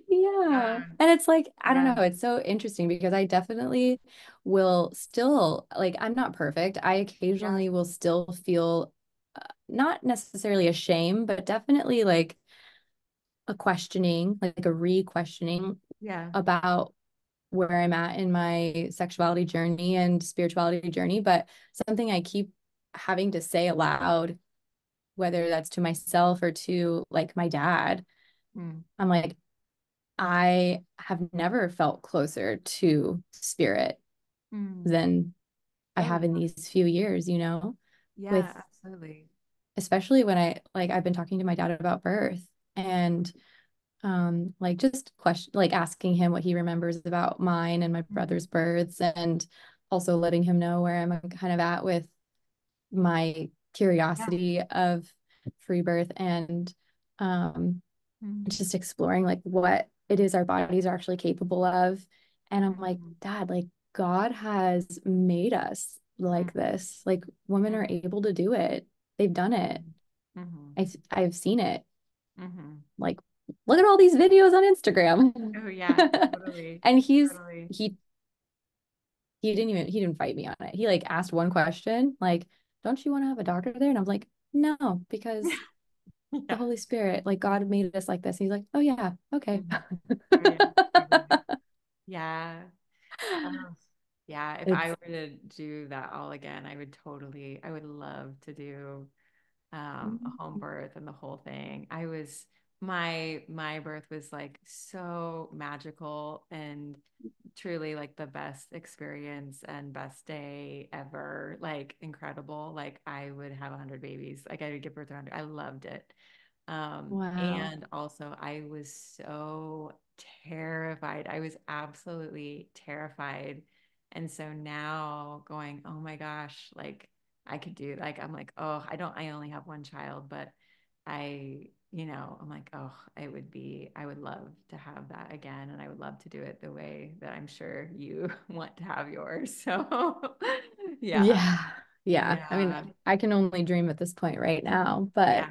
Speaker 1: Yeah.
Speaker 2: Um,
Speaker 1: And it's like, I don't
Speaker 2: yeah,
Speaker 1: know, it's so interesting because I definitely will still, like, I'm not perfect. I
Speaker 2: yeah,
Speaker 1: occasionally will still feel not necessarily ashamed, but definitely like a questioning, like a re-questioning
Speaker 2: yeah.
Speaker 1: about where I'm at in my sexuality journey and spirituality journey. But something I keep having to say aloud, whether that's to myself or to like my dad,
Speaker 2: Mm,
Speaker 1: I'm like, I have never felt closer to spirit
Speaker 2: mm.
Speaker 1: than I
Speaker 2: Oh
Speaker 1: have in
Speaker 2: yeah,
Speaker 1: these few years, with
Speaker 2: yeah, absolutely.
Speaker 1: especially when I've been talking to my dad about birth. and like just question, like asking him what he remembers about mine and my
Speaker 2: Mhm.
Speaker 1: brother's births, and also letting him know where I'm kind of at with my
Speaker 2: Yeah.
Speaker 1: curiosity of free birth, and
Speaker 2: Mhm.
Speaker 1: just exploring like what it is our bodies are actually capable of. And I'm like,
Speaker 2: Mhm.
Speaker 1: Dad, like God has made us like this. Like women are able to do it. They've done it.
Speaker 2: Mhm. Mhm.
Speaker 1: I've seen it.
Speaker 2: Mhm.
Speaker 1: Like, look at all these videos on Instagram.
Speaker 2: Oh yeah, totally.
Speaker 1: And
Speaker 2: Totally.
Speaker 1: he didn't fight me on it. He like asked one question, like, don't you want to have a doctor there? And I'm like, no, because the
Speaker 2: Yeah.
Speaker 1: Holy Spirit, like God made us like this. And he's like, oh yeah, okay.
Speaker 2: Mhm. Oh yeah, totally. Yeah. Oh, yeah. If I
Speaker 1: It's
Speaker 2: were to do that all again, I would love to do a home birth and the whole thing. My birth was like so magical and truly like the best experience and best day ever. Like incredible. Like I would have 100 babies. Like I would give birth to 100. I loved it.
Speaker 1: wow.
Speaker 2: And also I was so terrified. I was absolutely terrified. And so now going, oh my gosh, like I could do, like I'm like, oh, I only have one child, but I'm like, oh, I would love to have that again. And I would love to do it the way that I'm sure you want to have yours. So yeah.
Speaker 1: Yeah. Yeah. I mean,
Speaker 2: Yeah.
Speaker 1: I can only dream at this point right now, but
Speaker 2: Yeah.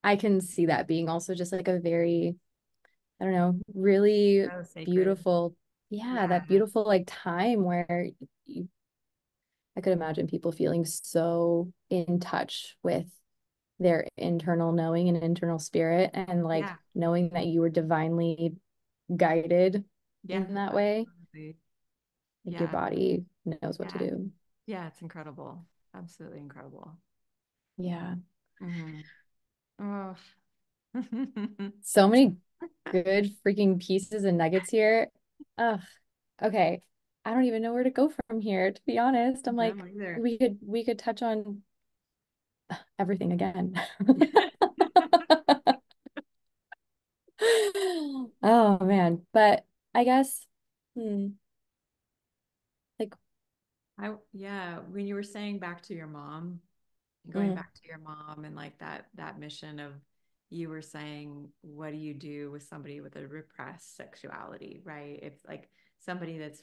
Speaker 1: I can see that being also just like a very, I don't know, really
Speaker 2: So sacred.
Speaker 1: beautiful, yeah,
Speaker 2: Yeah.
Speaker 1: that beautiful like time where you, I could imagine people feeling so in touch with their internal knowing and internal spirit, and like
Speaker 2: Yeah.
Speaker 1: knowing that you were divinely guided
Speaker 2: Yeah.
Speaker 1: in that way.
Speaker 2: Absolutely.
Speaker 1: Like your
Speaker 2: Yeah.
Speaker 1: body knows what to
Speaker 2: Yeah.
Speaker 1: do.
Speaker 2: Yeah. It's incredible. Absolutely incredible.
Speaker 1: Yeah.
Speaker 2: Hmm. Oh.
Speaker 1: So many good freaking pieces and nuggets here. Ugh. Okay. I don't even know where to go from here, to be honest. I'm
Speaker 2: No,
Speaker 1: like,
Speaker 2: either.
Speaker 1: we could touch on everything again. Oh man. But I guess like
Speaker 2: Yeah, when you were saying back to your mom, going
Speaker 1: mm,
Speaker 2: back to your mom and like that mission of you were saying, what do you do with somebody with a repressed sexuality, right? If like somebody that's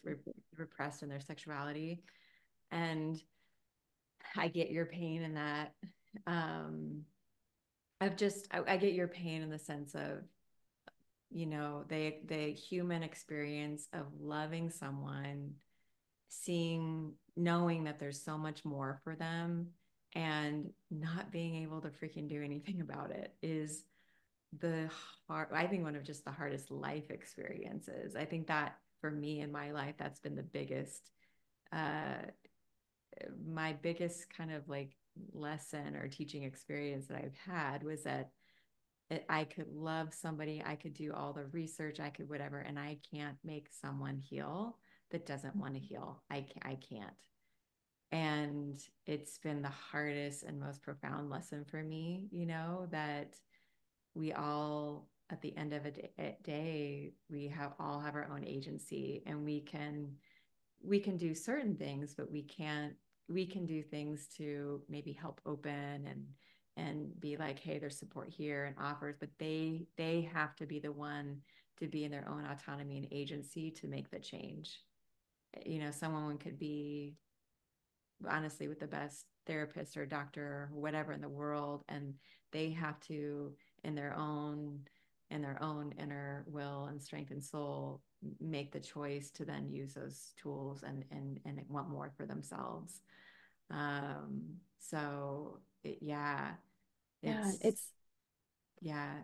Speaker 2: repressed in their sexuality, and I get your pain in that. Um, I get your pain in the sense of, the human experience of loving someone, seeing, knowing that there's so much more for them and not being able to freaking do anything about it is the I think one of just the hardest life experiences. I think that for me in my life, that's been the biggest, uh, my biggest kind of like lesson or teaching experience that I've had was that I could love somebody, I could do all the research, I could whatever, and I can't make someone heal that doesn't want to heal. I can't. And it's been the hardest and most profound lesson for me, that we all, at the end of a day, we all have our own agency, and we can do certain things, but we can do things to maybe help open and be like, hey, there's support here and offers, but they have to be the one to be in their own autonomy and agency to make the change. Someone could be honestly with the best therapist or doctor or whatever in the world, and they have to, in their own inner will and strength and soul, make the choice to then use those tools and want more for themselves. Yeah,
Speaker 1: yeah,
Speaker 2: it's yeah,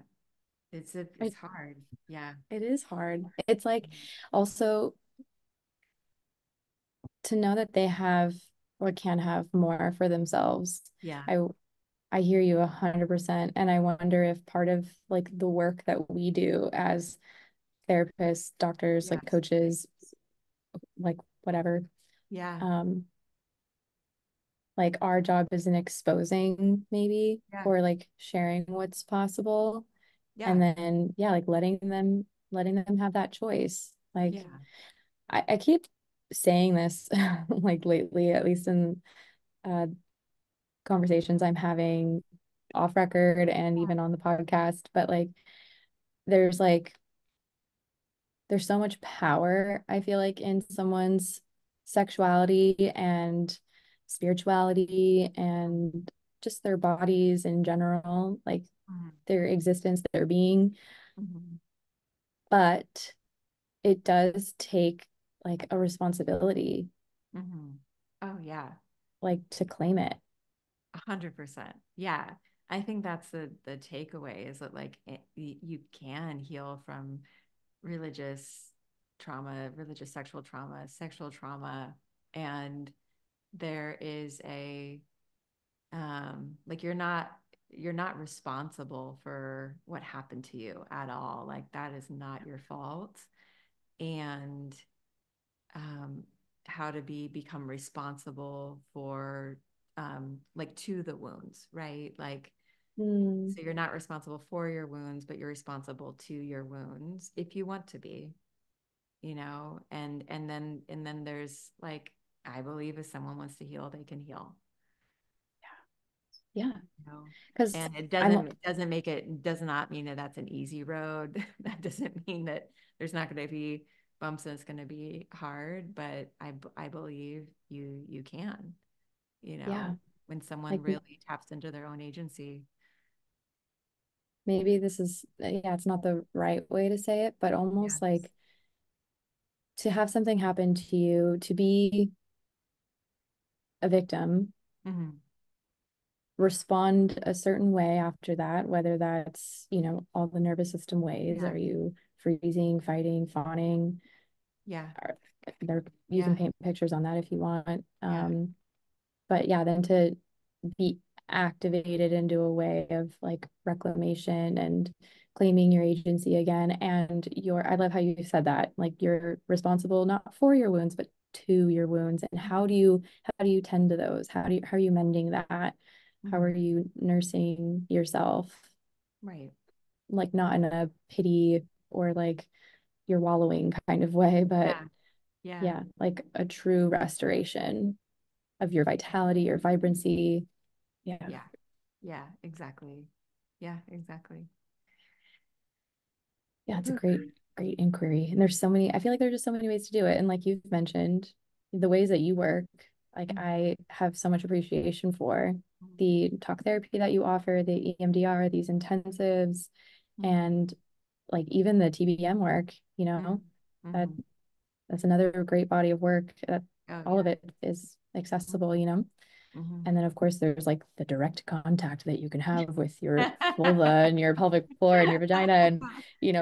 Speaker 2: it's
Speaker 1: it,
Speaker 2: hard. Yeah.
Speaker 1: it is hard. It's like also to know that they have or can have more for themselves.
Speaker 2: Yeah.
Speaker 1: I I hear you 100%. And I wonder if part of like the work that we do as therapists, doctors,
Speaker 2: Yeah.
Speaker 1: like coaches, like whatever,
Speaker 2: Yeah.
Speaker 1: um, like our job is in exposing maybe
Speaker 2: Yeah.
Speaker 1: or like sharing what's possible And
Speaker 2: Yeah.
Speaker 1: then, yeah, like letting them have that choice. Like
Speaker 2: Yeah.
Speaker 1: I keep saying this like lately, at least in uh conversations I'm having off record and even on the podcast, but there's like there's so much power, I feel like, in someone's sexuality and spirituality and just their bodies in general, like
Speaker 2: Mhm.
Speaker 1: their existence, their being.
Speaker 2: Mhm.
Speaker 1: But it does take like a responsibility,
Speaker 2: Mhm. Oh yeah.
Speaker 1: like to claim it.
Speaker 2: 100%. Yeah. I think that's the takeaway is that like you can heal from religious trauma, religious sexual trauma, and there is a like you're not responsible for what happened to you at all. Like that is not your fault. And um, how to become responsible for like to the wounds, right? Like
Speaker 1: Mm,
Speaker 2: so you're not responsible for your wounds, but you're responsible to your wounds if you want to be, you know, and then there's like I believe if someone wants to heal, they can heal.
Speaker 1: yeah,
Speaker 2: You know?
Speaker 1: because
Speaker 2: And
Speaker 1: I'm
Speaker 2: doesn't make it does not mean that that's an easy road. That doesn't mean that there's not going to be bumps and it's going to be hard, but I believe you can, you
Speaker 1: yeah,
Speaker 2: know, when someone
Speaker 1: like
Speaker 2: really taps into their own agency.
Speaker 1: maybe this is yeah, it's not the right way to say it, but almost
Speaker 2: Yes.
Speaker 1: like to have something happen to you, to be a victim,
Speaker 2: Hmm.
Speaker 1: respond a certain way after that, whether that's, all the nervous system ways.
Speaker 2: Yeah.
Speaker 1: Are you freezing, fighting, fawning?
Speaker 2: Yeah.
Speaker 1: There, you can
Speaker 2: Yeah.
Speaker 1: paint pictures on that if you want.
Speaker 2: Yeah.
Speaker 1: But yeah, then to be activated into a way of like reclamation and claiming your agency again. And I love how you said that, like you're responsible not for your wounds, but to your wounds. And how do you tend to those? How are you mending that? How are
Speaker 2: Hmm.
Speaker 1: you nursing yourself?
Speaker 2: Right.
Speaker 1: Like not in a pity or like you're wallowing kind of way, but
Speaker 2: Yeah. Yeah.
Speaker 1: yeah, like a true restoration of your vitality, your vibrancy. Yeah.
Speaker 2: Yeah. Yeah. Exactly. Yeah. Exactly.
Speaker 1: Yeah, it's a great inquiry. And I feel like there's just so many ways to do it. And like you've mentioned, the ways that you work, like I have so much appreciation for the talk therapy that you offer, the EMDR, these intensives,
Speaker 2: Mm-hmm.
Speaker 1: and like even the TBM work, that
Speaker 2: Mm-hmm.
Speaker 1: that's another great body of work that
Speaker 2: Oh
Speaker 1: all
Speaker 2: yeah.
Speaker 1: of it is accessible,
Speaker 2: Mm-hmm.
Speaker 1: And then of course there's like the direct contact that you can have with your vulva and your pelvic floor and your vagina and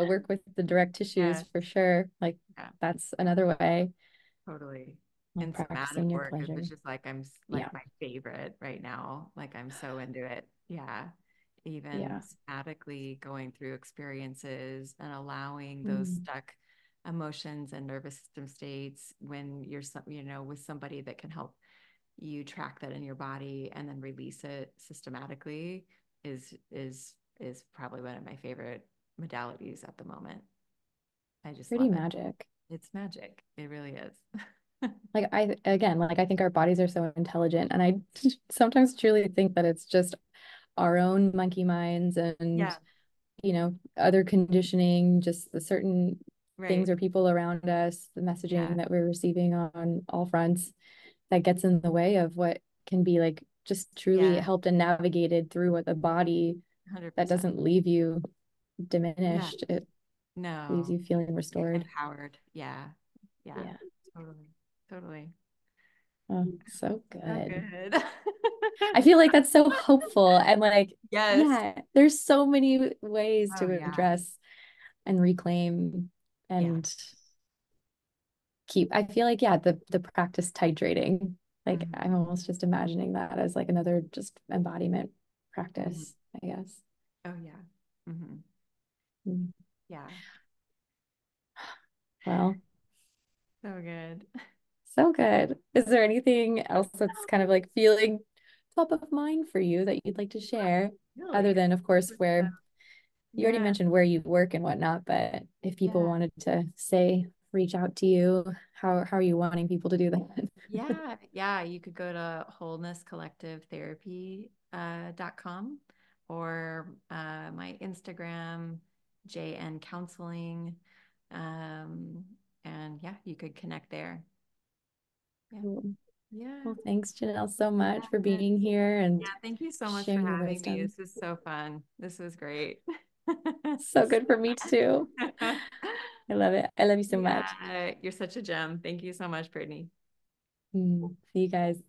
Speaker 1: work with the direct tissues
Speaker 2: Yeah.
Speaker 1: for sure. Like
Speaker 2: Yeah.
Speaker 1: that's another way,
Speaker 2: Totally.
Speaker 1: like
Speaker 2: And somatic
Speaker 1: practicing your
Speaker 2: work is
Speaker 1: pleasure.
Speaker 2: which is like
Speaker 1: Yeah.
Speaker 2: like my favorite right now. Like I'm so into it. Yeah. Even
Speaker 1: Yeah.
Speaker 2: somatically going through experiences and allowing those
Speaker 1: Mm.
Speaker 2: stuck emotions and nervous system states when you're with somebody that can help you track that in your body and then release it systematically is probably one of my favorite modalities at the moment. I just
Speaker 1: Pretty
Speaker 2: love it.
Speaker 1: magic.
Speaker 2: It's magic. It really is.
Speaker 1: Like I think our bodies are so intelligent and I sometimes truly think that it's just our own monkey minds and
Speaker 2: Yeah,
Speaker 1: other conditioning, just the certain things
Speaker 2: right.
Speaker 1: or people around us, the
Speaker 2: Yeah,
Speaker 1: messaging that we're receiving on all fronts that gets in the way of what can be like just truly
Speaker 2: yeah,
Speaker 1: helped and navigated through with a body that
Speaker 2: 100%.
Speaker 1: doesn't leave you
Speaker 2: Yeah,
Speaker 1: diminished. It leaves
Speaker 2: no,
Speaker 1: you feeling restored.
Speaker 2: empowered. Yeah, yeah,
Speaker 1: Yeah.
Speaker 2: totally, totally.
Speaker 1: Oh, so
Speaker 2: So
Speaker 1: good.
Speaker 2: good.
Speaker 1: I feel like that's so hopeful and like,
Speaker 2: Yes.
Speaker 1: yeah, there's so many ways
Speaker 2: Oh,
Speaker 1: to
Speaker 2: yeah.
Speaker 1: address and reclaim
Speaker 2: Yeah.
Speaker 1: and I feel like, yeah, the practice titrating, like
Speaker 2: Hmm.
Speaker 1: I'm almost just imagining that as like another just embodiment
Speaker 2: Hmm.
Speaker 1: practice, I guess.
Speaker 2: Oh, yeah. Hmm.
Speaker 1: Mm.
Speaker 2: Yeah.
Speaker 1: Well,
Speaker 2: So good.
Speaker 1: so good. Is there anything else that's kind of like feeling top of mind for you that you'd like to share, other
Speaker 2: Really?
Speaker 1: than, of course, where You already
Speaker 2: Yeah.
Speaker 1: mentioned where you work and whatnot, but if people
Speaker 2: Yeah.
Speaker 1: wanted to say, reach out to you, how are you wanting people to do that?
Speaker 2: Yeah. Yeah. You could go to wholenesscollectivetherapy.com or my Instagram, JN Counseling. Um, and yeah, you could connect there. Yeah.
Speaker 1: Cool.
Speaker 2: Yeah.
Speaker 1: Well, thanks, Janelle, so much for
Speaker 2: Yeah.
Speaker 1: being here and
Speaker 2: Yeah. Thank you so much for
Speaker 1: sharing your
Speaker 2: having me.
Speaker 1: wisdom.
Speaker 2: This was so fun. This was great.
Speaker 1: So good for me too. I love it. I love you so much.
Speaker 2: Yeah, you're such a gem. Thank you so much, Brittney.
Speaker 1: See you guys.